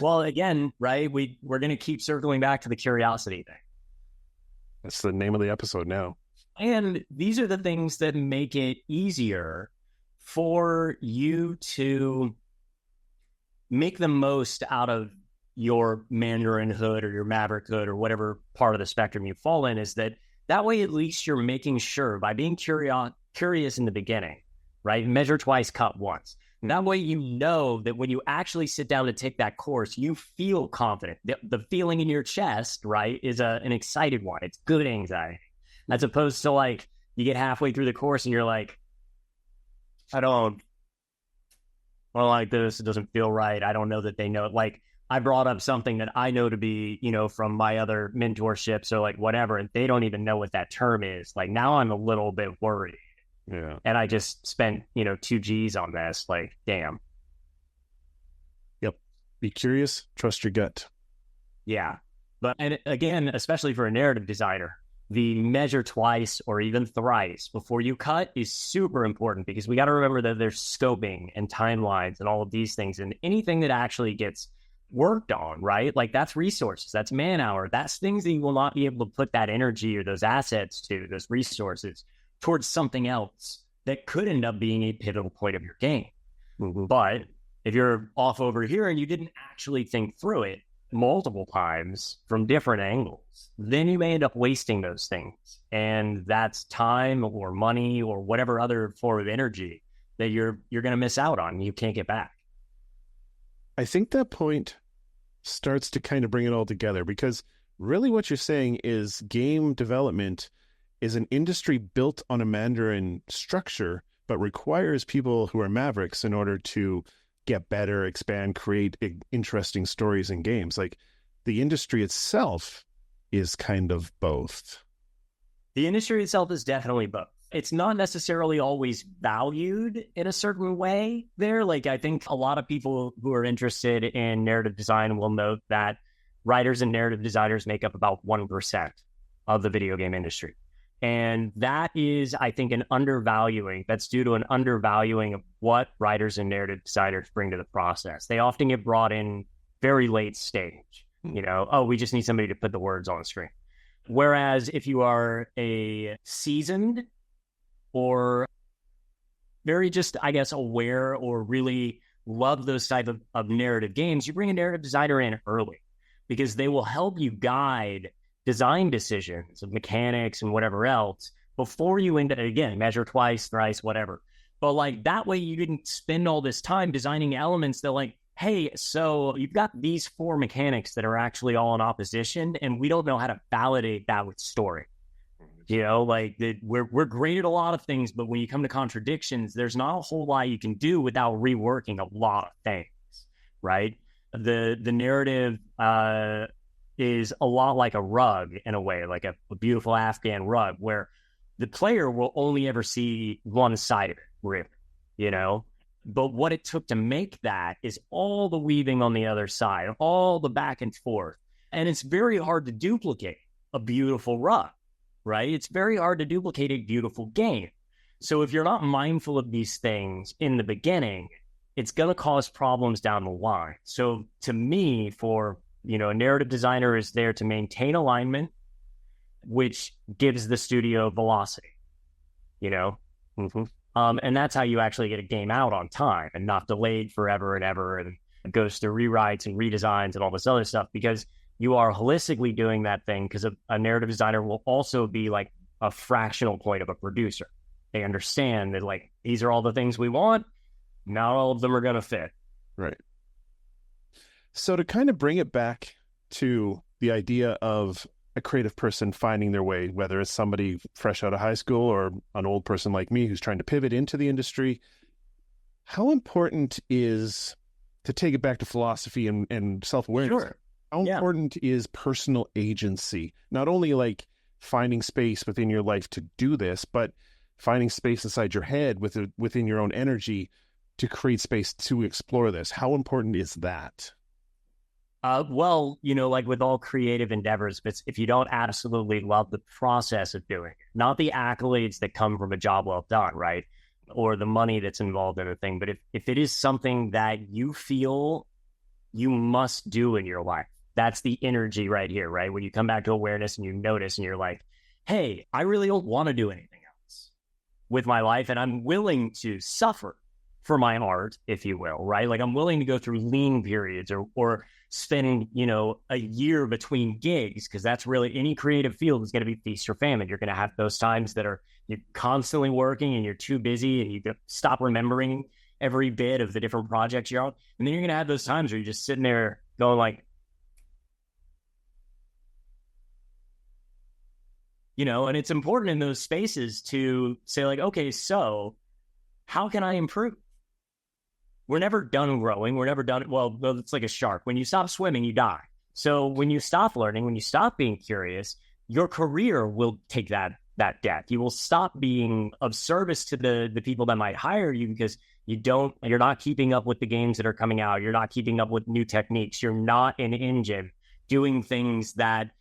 Well, again, right, we're going to keep circling back to the curiosity thing. That's the name of the episode now. And these are the things that make it easier for you to make the most out of your Mandarin hood or your Maverick hood or whatever part of the spectrum you fall in, is that way at least you're making sure by being curious in the beginning, right? Measure twice, cut once. And that way you know that when you actually sit down to take that course, you feel confident. The feeling in your chest, right, is an excited one. It's good anxiety. As opposed to like you get halfway through the course and you're like, I don't like this. It doesn't feel right. I don't know that they know it. Like I brought up something that I know to be, from my other mentorships or like whatever, and they don't even know what that term is. Like now I'm a little bit worried. Yeah. And I just spent, 2 G's on this. Like, damn. Yep. Be curious, trust your gut. Yeah. But, and again, especially for a narrative designer, the measure twice or even thrice before you cut is super important, because we got to remember that there's scoping and timelines and all of these things, and anything that actually gets worked on, right? Like that's resources, that's man hour, that's things that you will not be able to put that energy or those assets to, those resources towards something else that could end up being a pivotal point of your game. Mm-hmm. But if you're off over here and you didn't actually think through it multiple times from different angles, then you may end up wasting those things. And that's time or money or whatever other form of energy that you're going to miss out on and you can't get back. I think that point starts to kind of bring it all together, because really what you're saying is game development is an industry built on a Mandarin structure, but requires people who are Mavericks in order to get better, expand, create interesting stories and games. Like the industry itself is kind of both. The industry itself is definitely both. It's not necessarily always valued in a certain way there. Like I think a lot of people who are interested in narrative design will note that writers and narrative designers make up about 1% of the video game industry. And that is, I think, that's due to an undervaluing of what writers and narrative designers bring to the process. They often get brought in very late stage, we just need somebody to put the words on the screen. Whereas if you are a seasoned or very just, I guess, aware or really love those type of narrative games, you bring a narrative designer in early, because they will help you guide design decisions of mechanics and whatever else before you end up, again, measure twice, thrice, whatever. But like that way you didn't spend all this time designing elements that like, hey, so you've got these 4 mechanics that are actually all in opposition and we don't know how to validate that with story. We're great at a lot of things, but when you come to contradictions, there's not a whole lot you can do without reworking a lot of things, right? The narrative is a lot like a rug in a way, like a beautiful Afghan rug, where the player will only ever see one side of it, really, But what it took to make that is all the weaving on the other side, all the back and forth. And it's very hard to duplicate a beautiful rug, right? It's very hard to duplicate a beautiful game. So if you're not mindful of these things in the beginning, it's going to cause problems down the line. So to me, a narrative designer is there to maintain alignment, which gives the studio velocity, Mm-hmm. And that's how you actually get a game out on time and not delayed forever and ever, and it goes through rewrites and redesigns and all this other stuff, because you are holistically doing that thing, because a narrative designer will also be like a fractional point of a producer. They understand that like, these are all the things we want. Not all of them are going to fit. Right. So to kind of bring it back to the idea of a creative person finding their way, whether it's somebody fresh out of high school or an old person like me who's trying to pivot into the industry, how important is, to take it back to philosophy and self-awareness, Sure. How important is personal agency? Not only like finding space within your life to do this, but finding space inside your head within your own energy to create space to explore this. How important is that? Like with all creative endeavors, but if you don't absolutely love the process of doing it, not the accolades that come from a job well done, right? Or the money that's involved in a thing. But if it is something that you feel you must do in your life, that's the energy right here, right? When you come back to awareness and you notice and you're like, hey, I really don't want to do anything else with my life, and I'm willing to suffer for my art, if you will, right? Like I'm willing to go through lean periods or spend, a year between gigs, because that's really, any creative field is going to be feast or famine. You're going to have those times that you're constantly working and you're too busy and you stop remembering every bit of the different projects you're on. And then you're going to have those times where you're just sitting there going like, and it's important in those spaces to say like, okay, so how can I improve? We're never done growing. We're never done. Well, it's like a shark. When you stop swimming, you die. So when you stop learning, when you stop being curious, your career will take that death. You will stop being of service to the people that might hire you because you're not keeping up with the games that are coming out. You're not keeping up with new techniques. You're not an engine doing things that,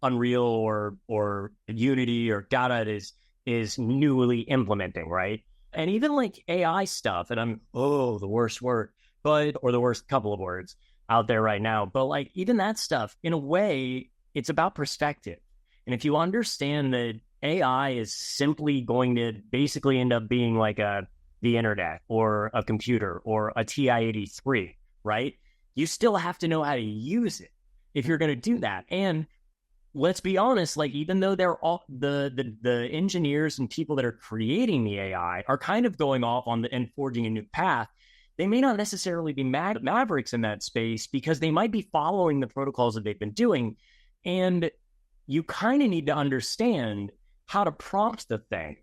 Unreal or Unity or Data is newly implementing, right? And even like AI stuff, and the worst word, or the worst couple of words out there right now. But like even that stuff, in a way, it's about perspective. And if you understand that AI is simply going to basically end up being like the internet or a computer or a TI-83, right? You still have to know how to use it if you're going to do that. And let's be honest, like even though they're all the engineers and people that are creating the AI are kind of going off and forging a new path, they may not necessarily be mavericks in that space because they might be following the protocols that they've been doing. And you kind of need to understand how to prompt the thing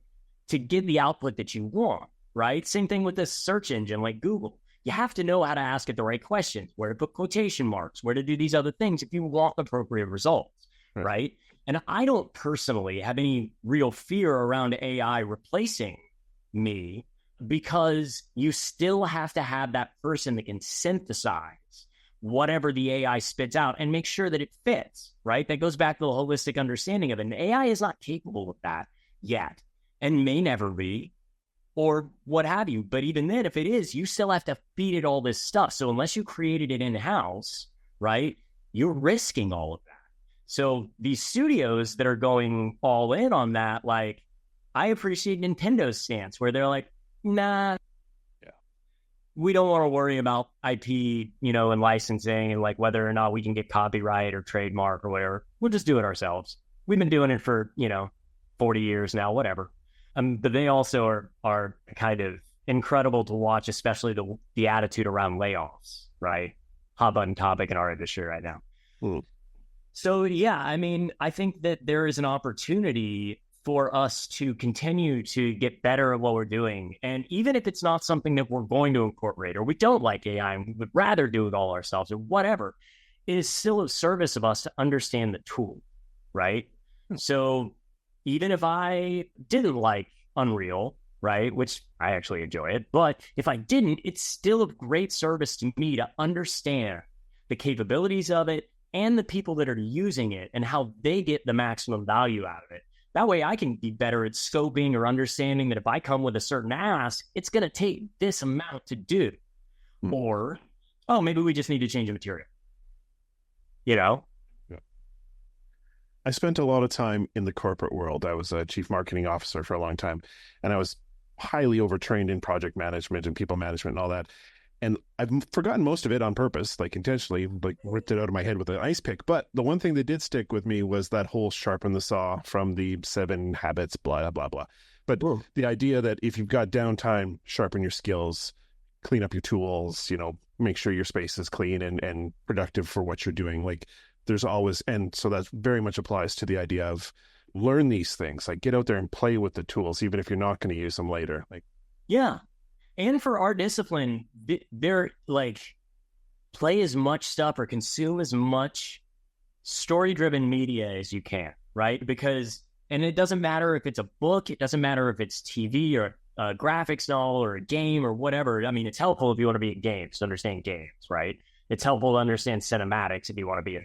to get the output that you want, right? Same thing with this search engine like Google. You have to know how to ask it the right questions, where to put quotation marks, where to do these other things if you want appropriate results. Right. And I don't personally have any real fear around AI replacing me because you still have to have that person that can synthesize whatever the AI spits out and make sure that it fits. Right. That goes back to the holistic understanding of it. And AI is not capable of that yet and may never be or what have you. But even then, if it is, you still have to feed it all this stuff. So unless you created it in-house, right, you're risking all of that. So these studios that are going all in on that, like, I appreciate Nintendo's stance where they're like, nah, we don't want to worry about IP, and licensing and like whether or not we can get copyright or trademark or whatever. We'll just do it ourselves. We've been doing it for, 40 years now, whatever. But they also are kind of incredible to watch, especially the attitude around layoffs, right? Hot button topic in our industry right now. So, yeah, I think that there is an opportunity for us to continue to get better at what we're doing. And even if it's not something that we're going to incorporate or we don't like AI and we would rather do it all ourselves or whatever, it is still of service of us to understand the tool, right? So even if I didn't like Unreal, right, which I actually enjoy it, but if I didn't, it's still of great service to me to understand the capabilities of it and the people that are using it and how they get the maximum value out of it. That way I can be better at scoping or understanding that if I come with a certain ask, it's going to take this amount to do. Or, maybe we just need to change the material. Yeah. I spent a lot of time in the corporate world. I was a chief marketing officer for a long time, and I was highly overtrained in project management and people management and all that. And I've forgotten most of it on purpose, like intentionally, like ripped it out of my head with an ice pick. But the one thing that did stick with me was that whole sharpen the saw from the 7 habits, blah, blah, blah. But the idea that if you've got downtime, sharpen your skills, clean up your tools, make sure your space is clean and productive for what you're doing. Like there's always, and so that very much applies to the idea of learn these things, like get out there and play with the tools, even if you're not going to use them later. Like, yeah. And for our discipline, they're like play as much stuff or consume as much story-driven media as you can, right? Because, and it doesn't matter if it's a book, it doesn't matter if it's TV or a graphics novel or a game or whatever. I mean, it's helpful if you want to be in games, to understand games, right? It's helpful to understand cinematics if you want to be,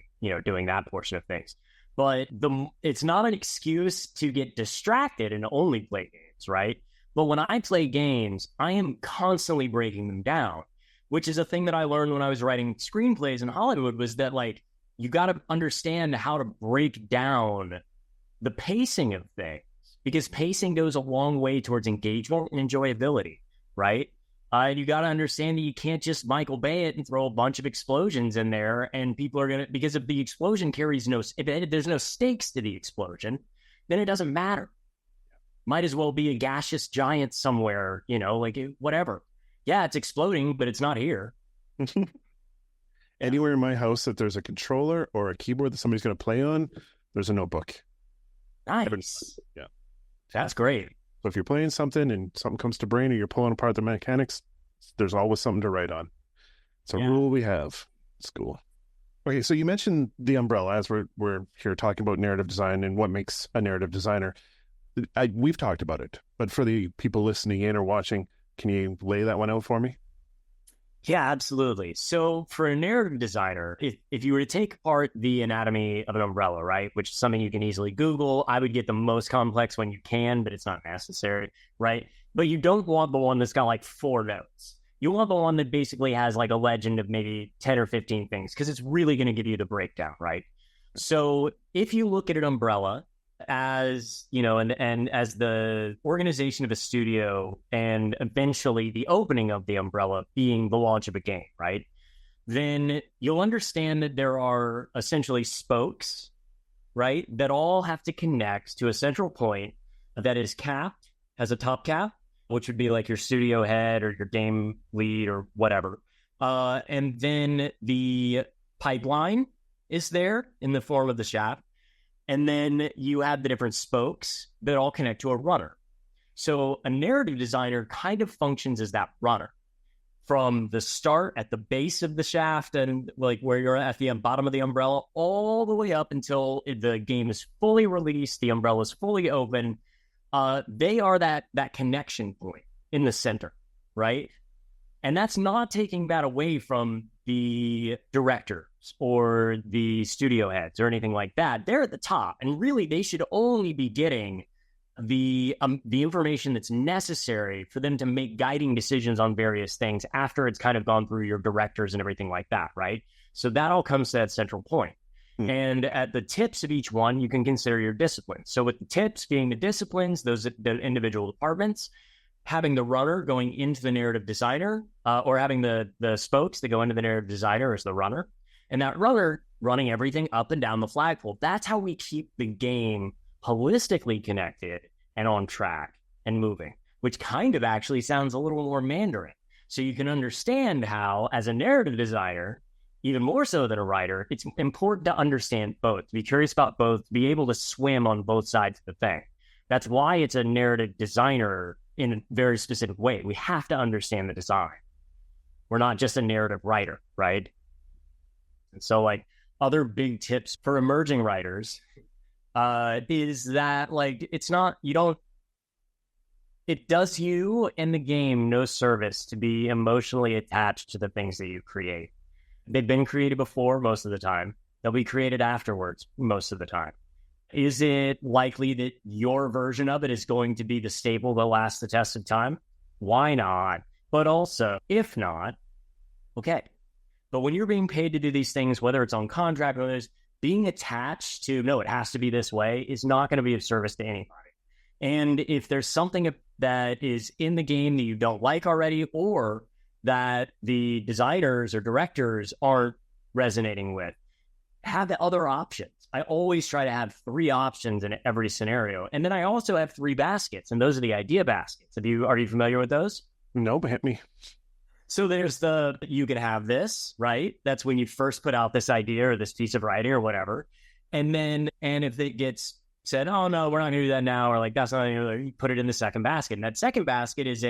doing that portion of things. But it's not an excuse to get distracted and only play games, right? But when I play games, I am constantly breaking them down, which is a thing that I learned when I was writing screenplays in Hollywood, was that like, you got to understand how to break down the pacing of things, because pacing goes a long way towards engagement and enjoyability, right? And you got to understand that you can't just Michael Bay it and throw a bunch of explosions in there, and people are going to, because if the explosion carries if there's no stakes to the explosion, then it doesn't matter. Might as well be a gaseous giant somewhere, like whatever. Yeah, it's exploding, but it's not here. Anywhere in my house that there's a controller or a keyboard that somebody's going to play on, there's a notebook. Nice. Yeah. That's great. So if you're playing something and something comes to brain or you're pulling apart the mechanics, there's always something to write on. It's a rule we have at school. Okay, so you mentioned the umbrella as we're here talking about narrative design and what makes a narrative designer. We've talked about it, but for the people listening in or watching, can you lay that one out for me? Yeah, absolutely. So for a narrative designer, if you were to take apart the anatomy of an umbrella, right, which is something you can easily Google, I would get the most complex one you can, but it's not necessary, right? But you don't want the one that's got like 4 notes. You want the one that basically has like a legend of maybe 10 or 15 things, because it's really going to give you the breakdown, right? So if you look at an umbrella as, and as the organization of a studio and eventually the opening of the umbrella being the launch of a game, right? Then you'll understand that there are essentially spokes, right? That all have to connect to a central point that is capped, has a top cap, which would be like your studio head or your game lead or whatever. And then the pipeline is there in the form of the shaft. And then you have the different spokes that all connect to a runner. So a narrative designer kind of functions as that runner from the start at the base of the shaft and like where you're at the bottom of the umbrella all the way up until the game is fully released, the umbrella is fully open. They are that connection point in the center, right? And that's not taking that away from the directors or the studio heads or anything like that. They're at the top, and really they should only be getting the information that's necessary for them to make guiding decisions on various things after it's kind of gone through your directors and everything like that, right? So that all comes to that central point. And at the tips of each one, you can consider your disciplines. So with the tips being the disciplines, the individual departments, having the runner going into the narrative designer, or having the spokes that go into the narrative designer as the runner, and that runner running everything up and down the flagpole. That's how we keep the game holistically connected and on track and moving, which kind of actually sounds a little more Mandarin. So you can understand how, as a narrative designer, even more so than a writer, it's important to understand both, to be curious about both, to be able to swim on both sides of the thing. That's why it's a narrative designer in a very specific way. We have to understand the design. We're not just a narrative writer, right? And so like other big tips for emerging writers is that like it does you and the game no service to be emotionally attached to the things that you create. They've been created before most of the time. They'll be created afterwards most of the time. Is it likely that your version of it is going to be the staple that lasts the test of time? Why not? But also, if not, okay. But when you're being paid to do these things, whether it's on contract or others, being attached to, no, it has to be this way, is not going to be of service to anybody. And if there's something that is in the game that you don't like already, or that the designers or directors aren't resonating with, have the other options. I always try to have 3 options in every scenario. And then I also have 3 baskets, and those are the idea baskets. Are you familiar with those? No, but hit me. So there's you can have this, right? That's when you first put out this idea or this piece of writing or whatever. And if it gets said, oh no, we're not gonna do that now, or like that's not, you put it in the second basket. And that second basket is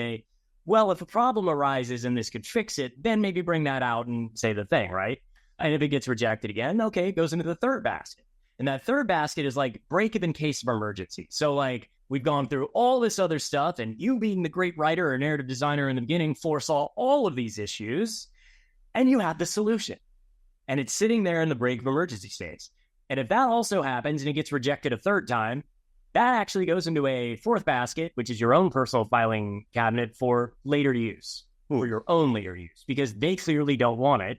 well, if a problem arises and this could fix it, then maybe bring that out and say the thing, right? And if it gets rejected again, okay, it goes into the third basket. And that third basket is like break it in case of emergency. So like we've gone through all this other stuff, and you being the great writer or narrative designer in the beginning foresaw all of these issues, and you have the solution. And it's sitting there in the break of emergency space. And if that also happens and it gets rejected a third time, that actually goes into a fourth basket, which is your own personal filing cabinet for later use, for your own later use, because they clearly don't want it.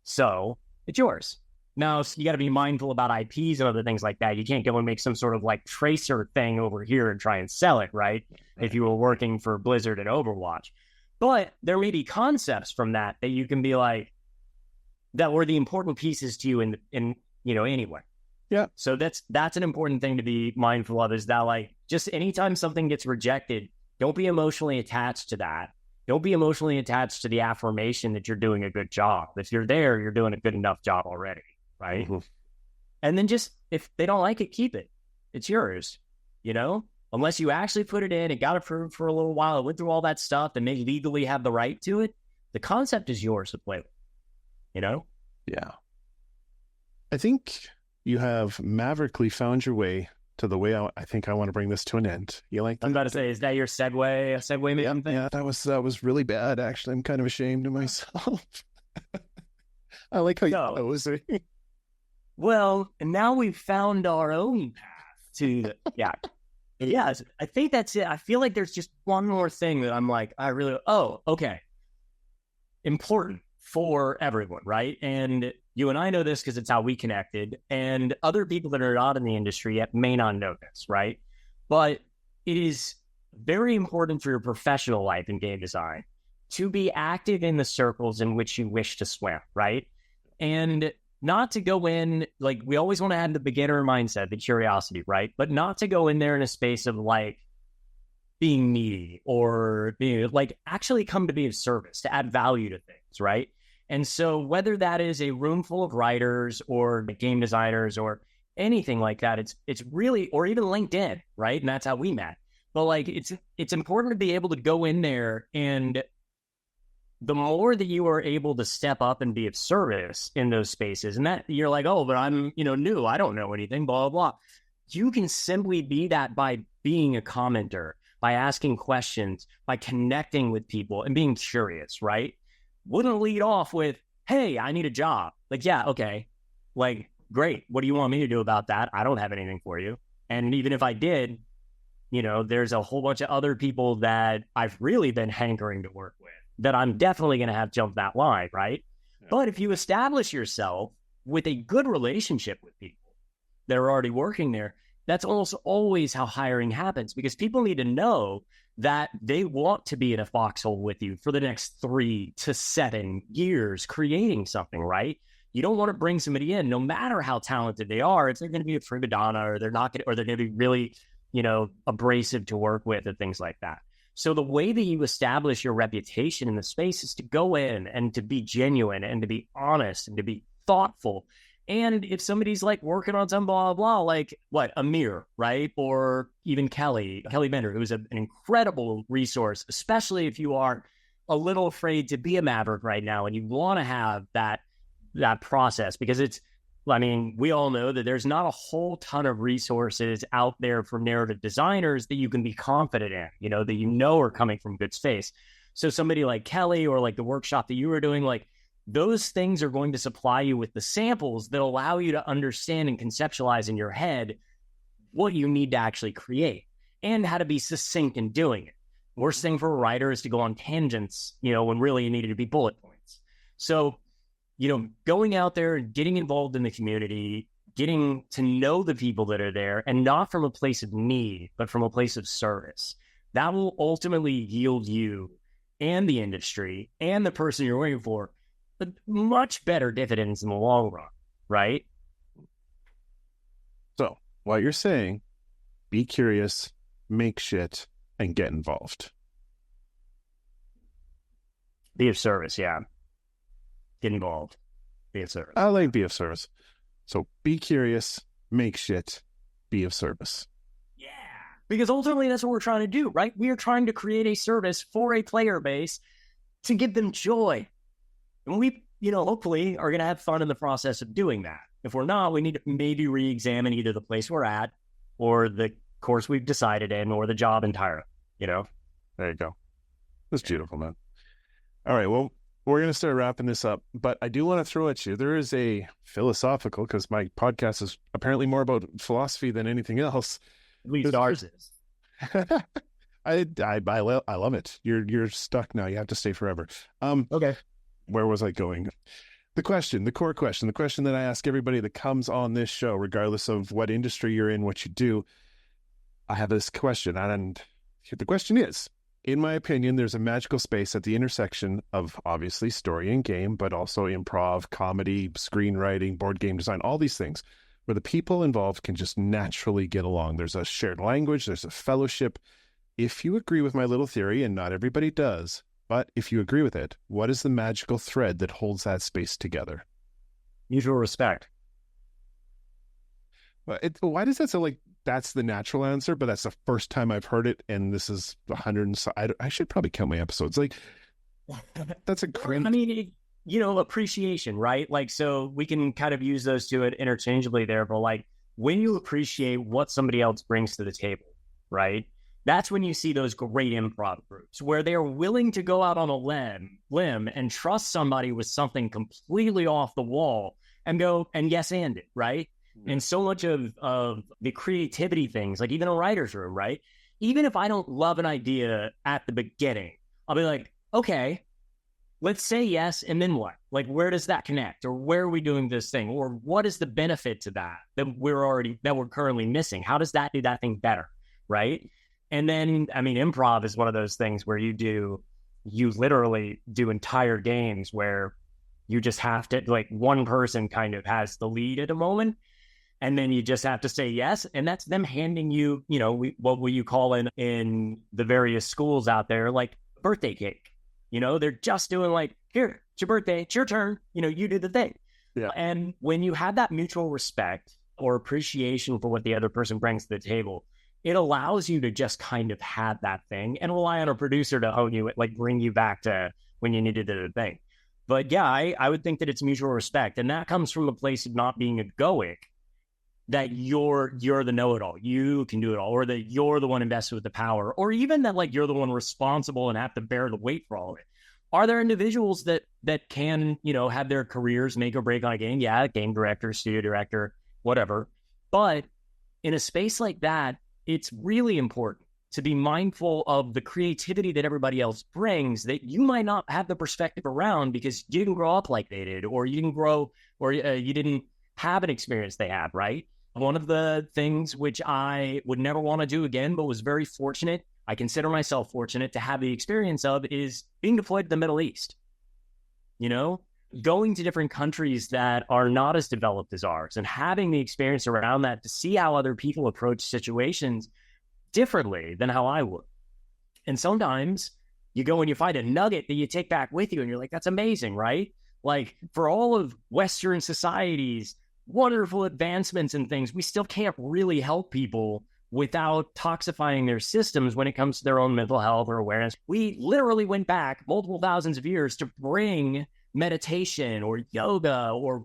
So it's yours. Now, so you got to be mindful about IPs and other things like that. You can't go and make some sort of like tracer thing over here and try and sell it, right? If you were working for Blizzard and Overwatch. But there may be concepts from that you can be like, that were the important pieces to you in anyway. Yeah. So that's an important thing to be mindful of, is that like, just anytime something gets rejected, don't be emotionally attached to that. Don't be emotionally attached to the affirmation that you're doing a good job. If you're there, you're doing a good enough job already, right? Mm-hmm. And then just, if they don't like it, keep it. It's yours, unless you actually put it in and got approved for a little while, went through all that stuff, and may legally have the right to it. The concept is yours to play with, Yeah. I think you have maverickly found your way to the way I think I want to bring this to an end. You like that? I'm about to say, is that your segue? A segue maybe? Yeah, that was really bad, actually. I'm kind of ashamed of myself. I like how you close it. Well, and now we've found our own path to, yeah, I think that's it. I feel like there's just one more thing that I'm like, okay. Important for everyone, right? And you and I know this because it's how we connected, and other people that are not in the industry yet may not know this, right? But it is very important for your professional life in game design to be active in the circles in which you wish to swim, right? And not to go in, like, we always want to have the beginner mindset, the curiosity, right? But not to go in there in a space of like being needy or being like, actually come to be of service, to add value to things, right? And so whether that is a room full of writers or game designers or anything like that, it's really, or even LinkedIn, right? And that's how we met. But like, it's important to be able to go in there, and the more that you are able to step up and be of service in those spaces, and that you're like, oh, but I'm, new, I don't know anything, blah, blah, blah. You can simply be that by being a commenter, by asking questions, by connecting with people and being curious, right? Wouldn't lead off with, hey, I need a job. Like, yeah, okay. Like, great. What do you want me to do about that? I don't have anything for you. And even if I did, there's a whole bunch of other people that I've really been hankering to work with that I'm definitely going to have jump that line, right? Yeah. But if you establish yourself with a good relationship with people that are already working there, that's almost always how hiring happens, because people need to know that they want to be in a foxhole with you for the next 3 to 7 years creating something, right? You don't want to bring somebody in, no matter how talented they are, if they're going to be a prima donna, or they're not going to, or they're going to be really, abrasive to work with and things like that. So the way that you establish your reputation in the space is to go in and to be genuine and to be honest and to be thoughtful. And if somebody's like working on some blah, blah, like Amir, right? Or even Kelly Bender, who's an incredible resource, especially if you are a little afraid to be a Maverick right now and you want to have that process, because we all know that there's not a whole ton of resources out there for narrative designers that you can be confident in, that are coming from good space. So somebody like Kelly, or like the workshop that you were doing, like, those things are going to supply you with the samples that allow you to understand and conceptualize in your head what you need to actually create and how to be succinct in doing it. Worst thing for a writer is to go on tangents, when really you needed to be bullet points. So, going out there and getting involved in the community, getting to know the people that are there, and not from a place of need, but from a place of service, that will ultimately yield you and the industry and the person you're working for but much better dividends in the long run, right? So, what you're saying, be curious, make shit, and get involved. Be of service, yeah. Get involved. Be of service. I like be of service. So, be curious, make shit, be of service. Yeah. Because ultimately, that's what we're trying to do, right? We are trying to create a service for a player base to give them joy. And we, hopefully are going to have fun in the process of doing that. If we're not, we need to maybe re-examine either the place we're at or the course we've decided in or the job entirely, There you go. That's beautiful, man. All right, well, we're going to start wrapping this up, but I do want to throw at you, there is a philosophical, because my podcast is apparently more about philosophy than anything else. At least ours is. I love it. You're stuck now. You have to stay forever. Okay. Where was I going? The core question, the question that I ask everybody that comes on this show, regardless of what industry you're in, what you do, I have this question, and the question is, in my opinion, there's a magical space at the intersection of obviously story and game, but also improv, comedy, screenwriting, board game design, all these things, where the people involved can just naturally get along. There's a shared language, there's a fellowship. If you agree with my little theory, and not everybody does, but if you agree with it, what is the magical thread that holds that space together? Mutual respect. Why does that sound like that's the natural answer, but that's the first time I've heard it, and this is 100 and so, I should probably count my episodes. Like, that's a great... I mean, appreciation, right? Like, so we can kind of use those two interchangeably there, but like, when you appreciate what somebody else brings to the table, right? That's when you see those great improv groups where they're willing to go out on a limb and trust somebody with something completely off the wall and go and yes and it, right? Mm-hmm. And so much of the creativity things, like even a writer's room, right? Even if I don't love an idea at the beginning, I'll be like, okay, let's say yes, and then what? Like, where does that connect? Or where are we doing this thing? Or what is the benefit to that we're currently missing? How does that do that thing better, right? And then, I mean, improv is one of those things where you literally do entire games where you just have to, like, one person kind of has the lead at a moment, and then you just have to say yes. And that's them handing you, what will you call in the various schools out there, like birthday cake. They're just doing like, here, it's your birthday, it's your turn, you do the thing. Yeah. And when you have that mutual respect or appreciation for what the other person brings to the table, it allows you to just kind of have that thing and rely on a producer to hone you, like bring you back to when you needed the thing. But yeah, I would think that it's mutual respect. And that comes from a place of not being egoic, that you're the know-it-all, you can do it all, or that you're the one invested with the power, or even that like you're the one responsible and have to bear the weight for all of it. Are there individuals that can, have their careers make or break on a game? Yeah, game director, studio director, whatever. But in a space like that, it's really important to be mindful of the creativity that everybody else brings that you might not have the perspective around because you didn't grow up like they did, or you didn't grow, or you didn't have an experience they had, right? One of the things which I would never want to do again, but was very fortunate, I consider myself fortunate to have the experience of, is being deployed to the Middle East. Going to different countries that are not as developed as ours and having the experience around that to see how other people approach situations differently than how I would. And sometimes you go and you find a nugget that you take back with you and you're like, that's amazing, right? Like, for all of Western society's wonderful advancements and things, we still can't really help people without toxifying their systems when it comes to their own mental health or awareness. We literally went back multiple thousands of years to bring meditation or yoga or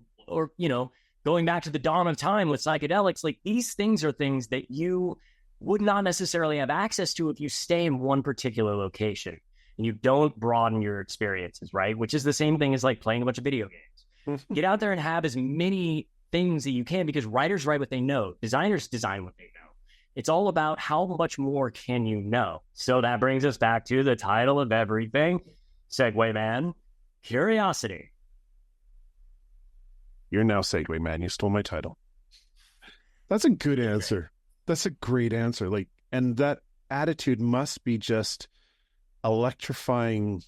going back to the dawn of time with psychedelics. Like, these things are things that you would not necessarily have access to if you stay in one particular location and you don't broaden your experiences, right? Which is the same thing as like playing a bunch of video games. Get out there and have as many things that you can, because writers write what they know, designers design what they know. It's all about how much more can you know. So that brings us back to the title of everything, Segue Man, curiosity. You're now Segue Man. You stole my title. That's a good answer. That's a great answer. Like, and that attitude must be just electrifying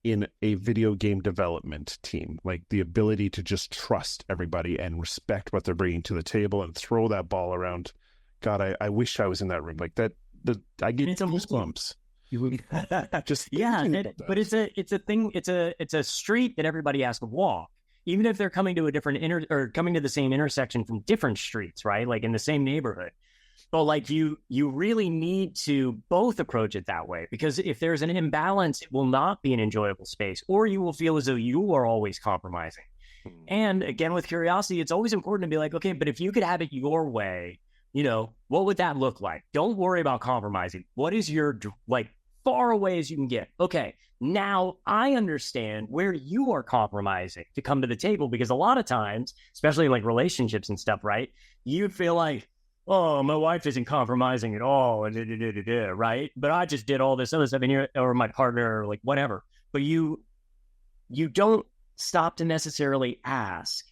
in a video game development team. Like, the ability to just trust everybody and respect what they're bringing to the table and throw that ball around. God, I wish I was in that room. Like that. I get goosebumps. Just but it's a thing. It's a street that everybody has to walk, even if they're coming to a different coming to the same intersection from different streets, right? Like in the same neighborhood. But like you really need to both approach it that way, because if there's an imbalance, it will not be an enjoyable space, or you will feel as though you are always compromising. And again, with curiosity, it's always important to be like, okay, but if you could have it your way, what would that look like? Don't worry about compromising. What is your, like, far away as you can get? Okay, now I understand where you are compromising to come to the table, because a lot of times, especially in like relationships and stuff, right? You feel like, oh, my wife isn't compromising at all, right? But I just did all this other stuff in here, or my partner, or like whatever. But you don't stop to necessarily ask,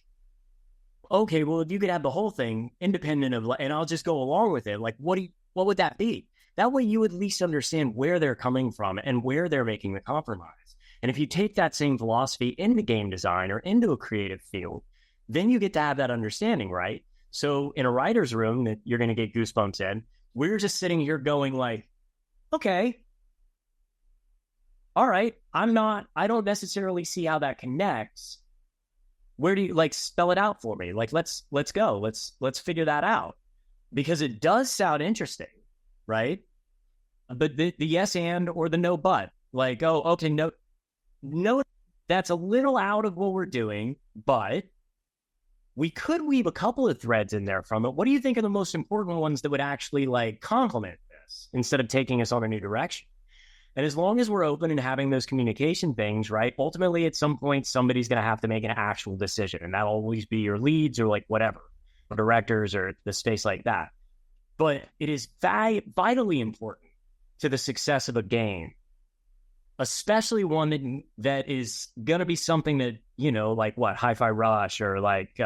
okay, well, if you could have the whole thing independent of, and I'll just go along with it, like, what would that be? That way you at least understand where they're coming from and where they're making the compromise. And if you take that same philosophy into game design or into a creative field, then you get to have that understanding, right? So in a writer's room that you're going to get goosebumps in, we're just sitting here going like, okay, all right, I don't necessarily see how that connects. Where do you, like, spell it out for me? Like, let's go. Let's figure that out, because it does sound interesting, right? But the yes and or the no but, like, oh, okay, no, that's a little out of what we're doing, but we could weave a couple of threads in there from it. What do you think are the most important ones that would actually like complement this instead of taking us on a new direction? And as long as we're open and having those communication things, right, ultimately at some point, somebody's going to have to make an actual decision. And that'll always be your leads or like whatever, or directors or the space like that. But it is vitally important to the success of a game, especially one that is going to be something that, you know, like what, Hi-Fi Rush or like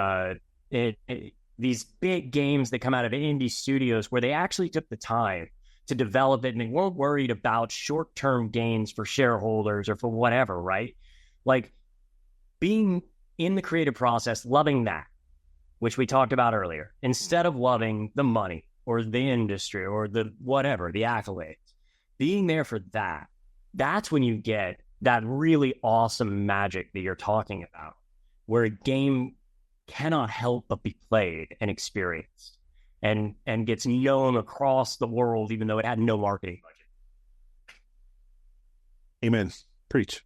these big games that come out of indie studios where they actually took the time to develop it and they weren't worried about short-term gains for shareholders or for whatever, right? Like being in the creative process, loving that, which we talked about earlier, instead of loving the money or the industry or the whatever, the accolades, being there for that. That's when you get that really awesome magic that you're talking about, where a game cannot help but be played and experienced and gets known across the world, even though it had no marketing budget. Amen. Preach.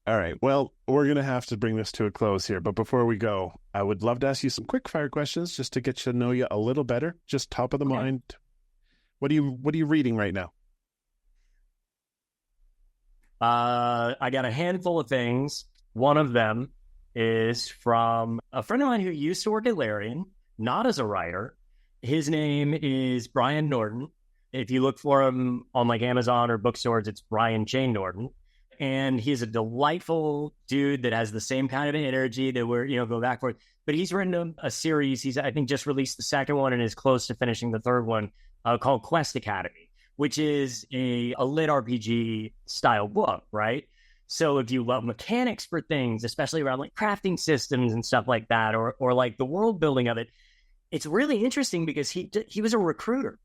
All right. Well, we're going to have to bring this to a close here. But before we go, I would love to ask you some quick fire questions just to get to know you a little better. Just top of the mind. What are you reading right now? I got a handful of things. One of them is from a friend of mine who used to work at Larian, not as a writer. His name is Brian Norton. If you look for him on like Amazon or bookstores, it's Brian J. Norton. And he's a delightful dude that has the same kind of energy that we're, go back and forth. But he's written a series. He's, I think, just released the second one and is close to finishing the third one called Quest Academy, which is a lit RPG style book, right? So if you love mechanics for things, especially around like crafting systems and stuff like that, or like the world building of it, it's really interesting because he was a recruiter,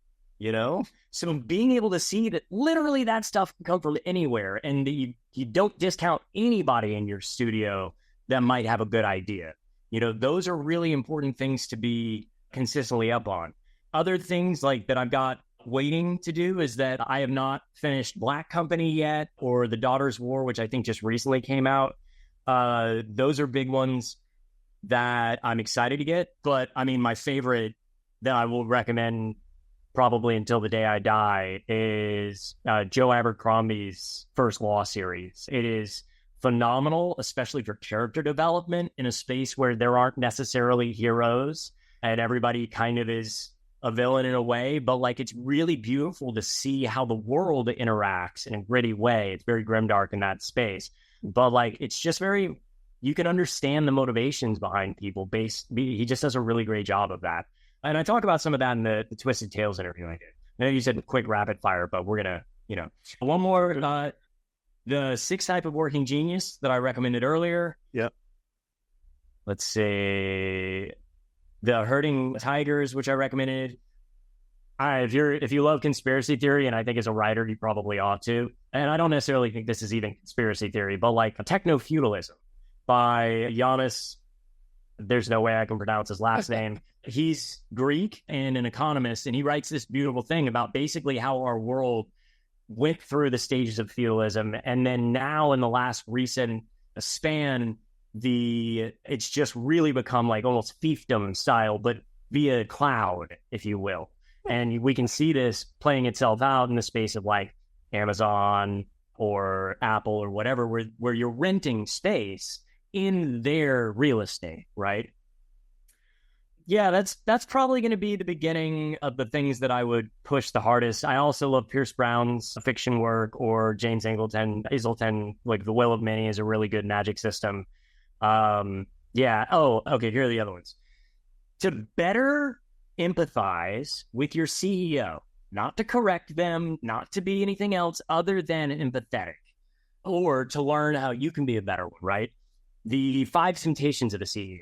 So being able to see that literally that stuff can come from anywhere, and you don't discount anybody in your studio that might have a good idea. Those are really important things to be consistently up on. Other things like that I've got waiting to do is that I have not finished Black Company yet, or The Daughter's War, which I think just recently came out. Those are big ones that I'm excited to get. But I mean, my favorite that I will recommend probably until the day I die is Joe Abercrombie's First Law series. It is phenomenal, especially for character development in a space where there aren't necessarily heroes and everybody kind of is a villain in a way, but like it's really beautiful to see how the world interacts in a gritty way. It's very grimdark in that space, but like it's just very, you can understand the motivations behind people. He just does a really great job of that. And I talk about some of that in the Twisted Tales interview I did. I know you said quick rapid fire, but we're gonna, one more. The 6 Type of Working Genius that I recommended earlier. Yep. Let's see. The Herding Tigers, which I recommended. If you love conspiracy theory, and I think as a writer, you probably ought to. And I don't necessarily think this is even conspiracy theory, but like Techno-Feudalism by Giannis. There's no way I can pronounce his last name. He's Greek and an economist, and he writes this beautiful thing about basically how our world went through the stages of feudalism, and then now in the last recent span, it's just really become like almost fiefdom style, but via cloud, if you will. And we can see this playing itself out in the space of like Amazon or Apple or whatever, where you're renting space in their real estate, right? Yeah, that's probably going to be the beginning of the things that I would push the hardest. I also love Pierce Brown's fiction work, or James Hazelton, like The Will of Many is a really good magic system. Yeah. Oh, okay. Here are the other ones. To better empathize with your CEO, not to correct them, not to be anything else other than empathetic, or to learn how you can be a better one, right? The Five Temptations of the CEO,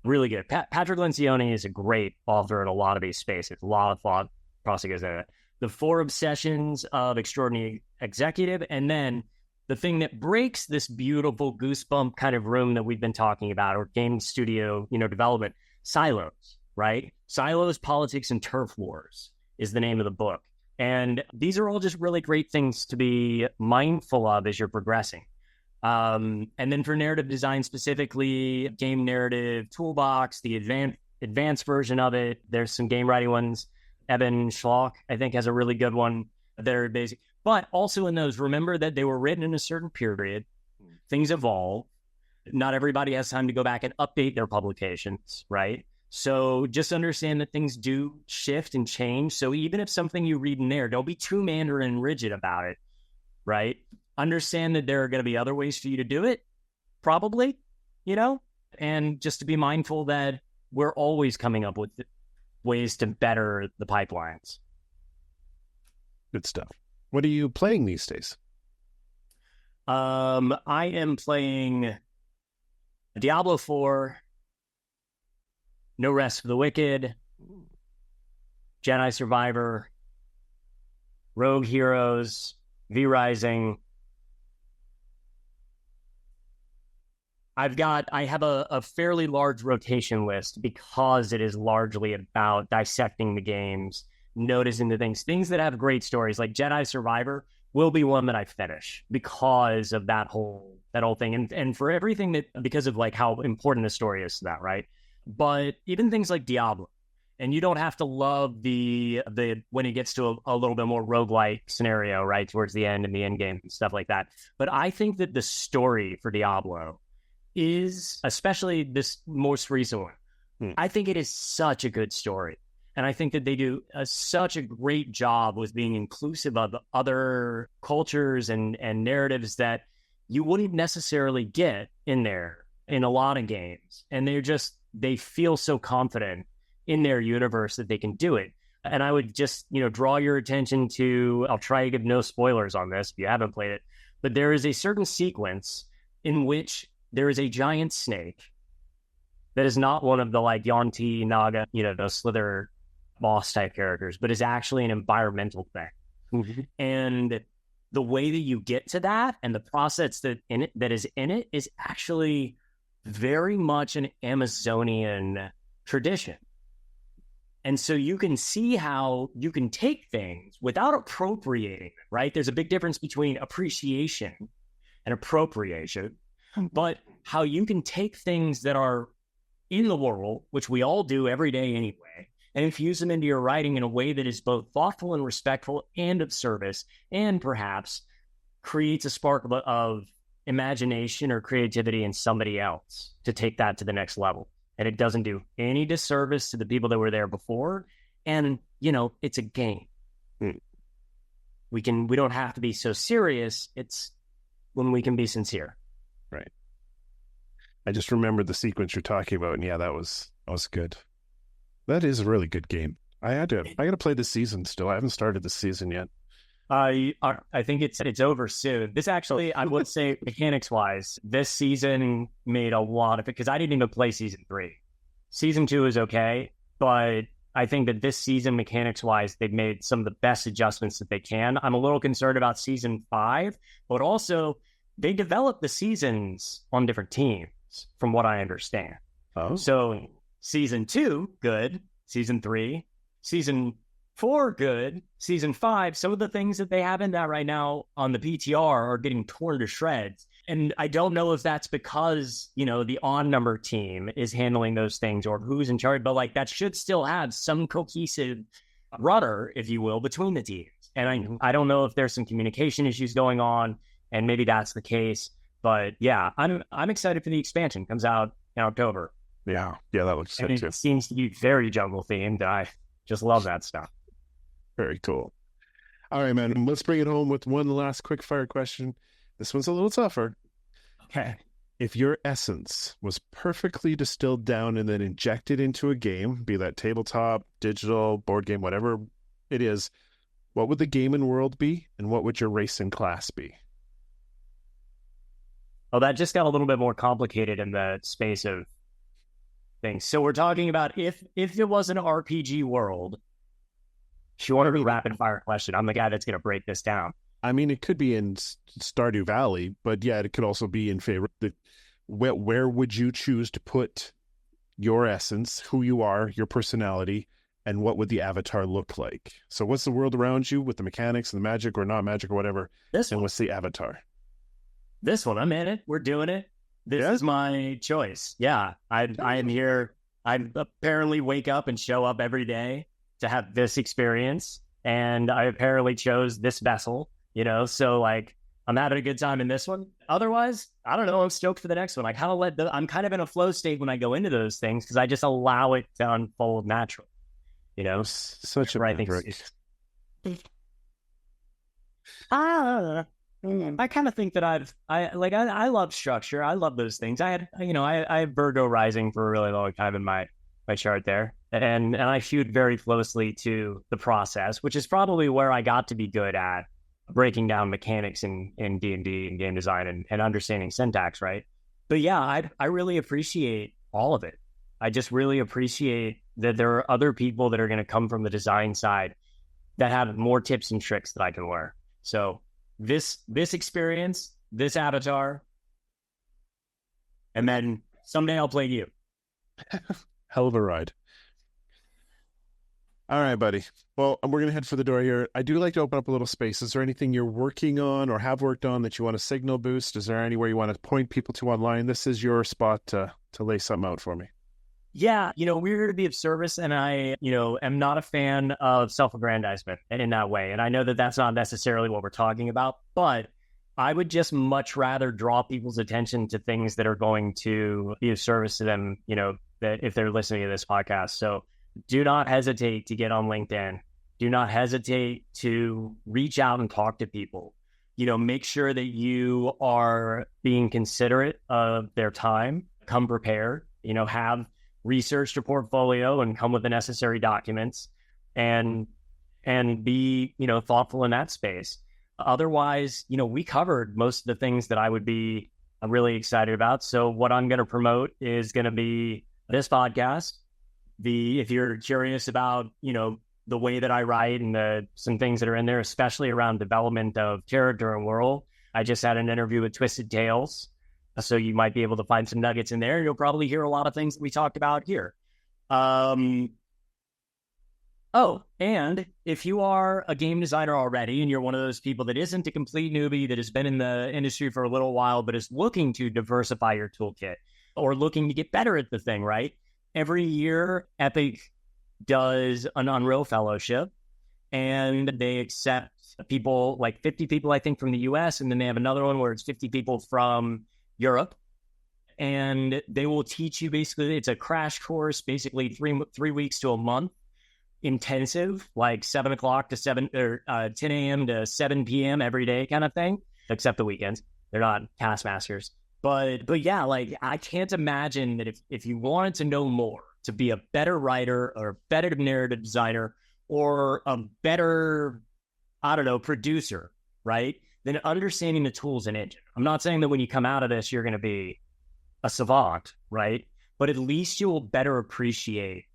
really good. Patrick Lencioni is a great author in a lot of these spaces. A lot of thought process goes into it. The Four Obsessions of Extraordinary Executive, and then the thing that breaks this beautiful goosebump kind of room that we've been talking about, or game studio, development, silos, right? Silos, Politics, and Turf Wars is the name of the book. And these are all just really great things to be mindful of as you're progressing. And then for narrative design specifically, Game Narrative Toolbox, the advanced version of it, there's some game writing ones. Eben Schlock, I think, has a really good one. They're basic. But also in those, remember that they were written in a certain period. Things evolve. Not everybody has time to go back and update their publications, right? So just understand that things do shift and change. So even if something you read in there, don't be too Mandarin rigid about it, right? Understand that there are going to be other ways for you to do it, probably, and just to be mindful that we're always coming up with ways to better the pipelines. Good stuff. What are you playing these days? I am playing Diablo 4, No Rest for the Wicked, Jedi Survivor, Rogue Heroes, V-Rising. I have a fairly large rotation list because it is largely about dissecting the games, noticing the things that have great stories. Like Jedi Survivor will be one that I finish because of that whole thing, and for everything that, because of like how important the story is to that, right? But even things like Diablo, and you don't have to love the when it gets to a little bit more roguelike scenario, right, towards the end and the end game and stuff like that. But I think that the story for Diablo is, especially this most recent one, I think it is such a good story. And I think that they do such a great job with being inclusive of other cultures and narratives that you wouldn't necessarily get in there in a lot of games. And they feel so confident in their universe that they can do it. And I would just, draw your attention to, I'll try to give no spoilers on this if you haven't played it, but there is a certain sequence in which there is a giant snake that is not one of the like Yuan-Ti, Naga, those Slither boss type characters, but is actually an environmental thing. Mm-hmm. And the way that you get to that and the process that is in it is actually very much an Amazonian tradition. And so you can see how you can take things without appropriating it, right? There's a big difference between appreciation and appropriation, but how you can take things that are in the world, which we all do every day anyway, and infuse them into your writing in a way that is both thoughtful and respectful and of service, and perhaps creates a spark of imagination or creativity in somebody else to take that to the next level. And it doesn't do any disservice to the people that were there before. And, it's a game. We don't have to be so serious. It's when we can be sincere. Right. I just remembered the sequence you're talking about, and yeah, that was good. That is a really good game. I got to play this season still. I haven't started the season yet. I think it's over soon. This actually, I would say, mechanics wise, this season made a lot of it, because I didn't even play season 3. Season 2 is okay, but I think that this season, mechanics wise, they've made some of the best adjustments that they can. I'm a little concerned about season 5, but also they developed the seasons on different teams, from what I understand. Oh, so season 2, good. Season 3, season 4, good. Season 5, some of the things that they have in that right now on the PTR are getting torn to shreds. And I don't know if that's because, the on-number team is handling those things or who's in charge, but like that should still have some cohesive rudder, if you will, between the teams. And I don't know if there's some communication issues going on, and maybe that's the case. But yeah, I'm excited for the expansion. Comes out in October. Yeah, that looks And good it too. seems to be very jungle themed. I just love that stuff. Very cool. All right, man. Let's bring it home with one last quick fire question. This one's a little tougher. Okay. If your essence was perfectly distilled down and then injected into a game, be that tabletop, digital, board game, whatever it is, what would the game and world be, and what would your race and class be? Oh, that just got a little bit more complicated in the space of things. So we're talking about if it was an RPG world. If you want a rapid fire question, I'm the guy that's going to break this down. I mean, it could be in Stardew Valley, but yeah, it could also be in favor. Where would you choose to put your essence, who you are, your personality, and what would the avatar look like? So what's the world around you with the mechanics and the magic or not magic or whatever? And what's the avatar? This one, I'm in it. We're doing it. This is my choice. Yeah, I am here. I apparently wake up and show up every day to have this experience. And I apparently chose this vessel, so like I'm having a good time in this one. Otherwise, I don't know. I'm stoked for the next one. I'm kind of in a flow state when I go into those things because I just allow it to unfold naturally. Such a Maverick. I kind of think that I love structure. I love those things. I have Virgo rising for a really long time in my chart there. And I hewed very closely to the process, which is probably where I got to be good at breaking down mechanics in D&D and game design and understanding syntax, right? But yeah, I really appreciate all of it. I just really appreciate that there are other people that are going to come from the design side that have more tips and tricks that I can learn. So this experience, this avatar, and then someday I'll play you. Hell of a ride. All right, buddy. Well, we're going to head for the door here. I do like to open up a little space. Is there anything you're working on or have worked on that you want to signal boost? Is there anywhere you want to point people to online? This is your spot to lay something out for me. Yeah, we're here to be of service, and I, am not a fan of self-aggrandizement in that way. And I know that that's not necessarily what we're talking about, but I would just much rather draw people's attention to things that are going to be of service to them, that if they're listening to this podcast. So do not hesitate to get on LinkedIn. Do not hesitate to reach out and talk to people. Make sure that you are being considerate of their time. Come prepared. Have researched your portfolio and come with the necessary documents, and be thoughtful in that space. Otherwise, we covered most of the things that I would be really excited about. So what I'm going to promote is going to be this podcast. If you're curious about, the way that I write and some things that are in there, especially around development of character and world, I just had an interview with Twisted Tales. So you might be able to find some nuggets in there. You'll probably hear a lot of things that we talked about here. And if you are a game designer already and you're one of those people that isn't a complete newbie that has been in the industry for a little while, but is looking to diversify your toolkit or looking to get better at the thing, right? Every year, Epic does an Unreal Fellowship, and they accept people, like 50 people, I think, from the US, and then they have another one where it's 50 people from Europe, and they will teach you basically, it's a crash course, basically 3 weeks to a month, intensive, like 7 o'clock to 10 a.m. to 7 p.m. every day kind of thing, except the weekends. They're not taskmasters. But yeah, like I can't imagine that if you wanted to know more, to be a better writer or a better narrative designer or a better, producer, right? Then understanding the tools and engine. I'm not saying that when you come out of this, you're going to be a savant, right? But at least you will better appreciate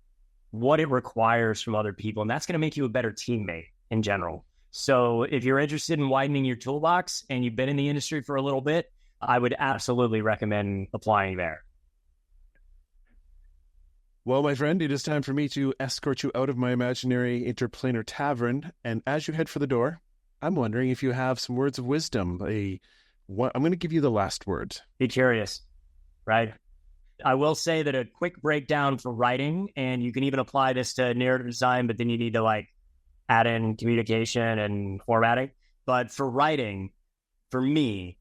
what it requires from other people. And that's going to make you a better teammate in general. So if you're interested in widening your toolbox and you've been in the industry for a little bit, I would absolutely recommend applying there. Well, my friend, it is time for me to escort you out of my imaginary interplanar tavern. And as you head for the door, I'm wondering if you have some words of wisdom. I'm going to give you the last word. Be curious, right? I will say that a quick breakdown for writing, and you can even apply this to narrative design, but then you need to add in communication and formatting. But for writing, for me,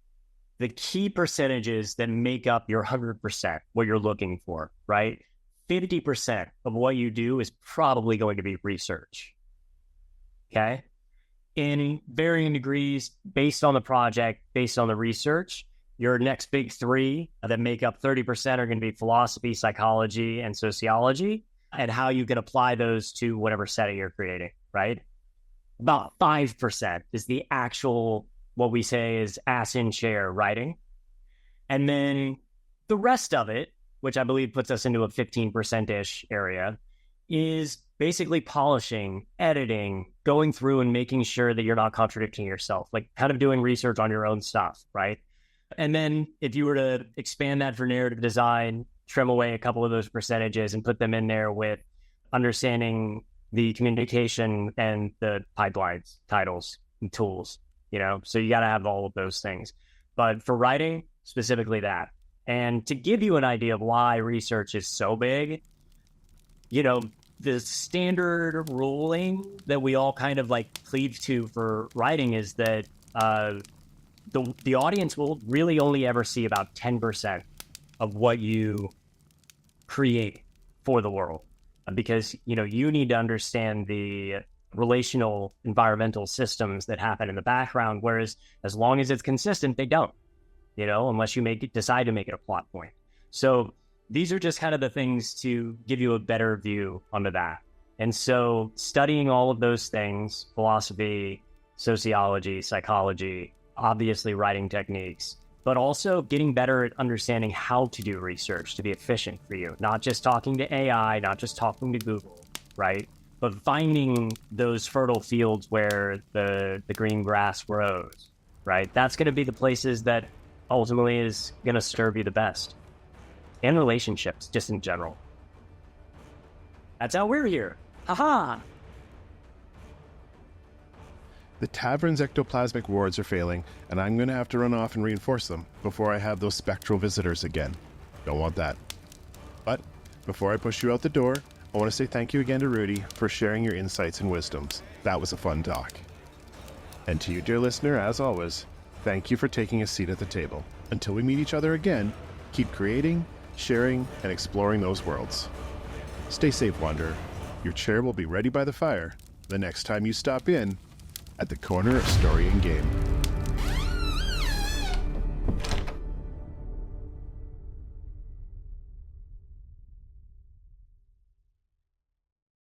the key percentages that make up your 100%, what you're looking for, right? 50% of what you do is probably going to be research. Okay. In varying degrees, based on the project, based on the research, your next big three that make up 30% are going to be philosophy, psychology, and sociology, and how you can apply those to whatever setting you're creating, right? About 5% is the actual, what we say is ass in chair writing. And then the rest of it, which I believe puts us into a 15%-ish area, is basically polishing, editing, going through and making sure that you're not contradicting yourself, like kind of doing research on your own stuff, right? And then if you were to expand that for narrative design, trim away a couple of those percentages and put them in there with understanding the communication and the pipelines, titles, and tools, so you got to have all of those things. But for writing, specifically that. And to give you an idea of why research is so big, the standard ruling that we all kind of like cleave to for writing is that the audience will really only ever see about 10% of what you create for the world, because you need to understand the relational environmental systems that happen in the background, whereas as long as it's consistent, they don't, unless you decide to make it a plot point. So these are just kind of the things to give you a better view onto that. And so studying all of those things, philosophy, sociology, psychology, obviously writing techniques, but also getting better at understanding how to do research to be efficient for you, not just talking to AI, not just talking to Google, right? But finding those fertile fields where the green grass grows, right? That's going to be the places that ultimately is going to serve you the best. And relationships, just in general. That's how we're here. Haha! The tavern's ectoplasmic wards are failing, and I'm going to have to run off and reinforce them before I have those spectral visitors again. Don't want that. But before I push you out the door, I want to say thank you again to Ruty for sharing your insights and wisdoms. That was a fun talk. And to you, dear listener, as always, thank you for taking a seat at the table. Until we meet each other again, keep creating, sharing, and exploring those worlds. Stay safe, Wanderer. Your chair will be ready by the fire the next time you stop in at the corner of Story and Game.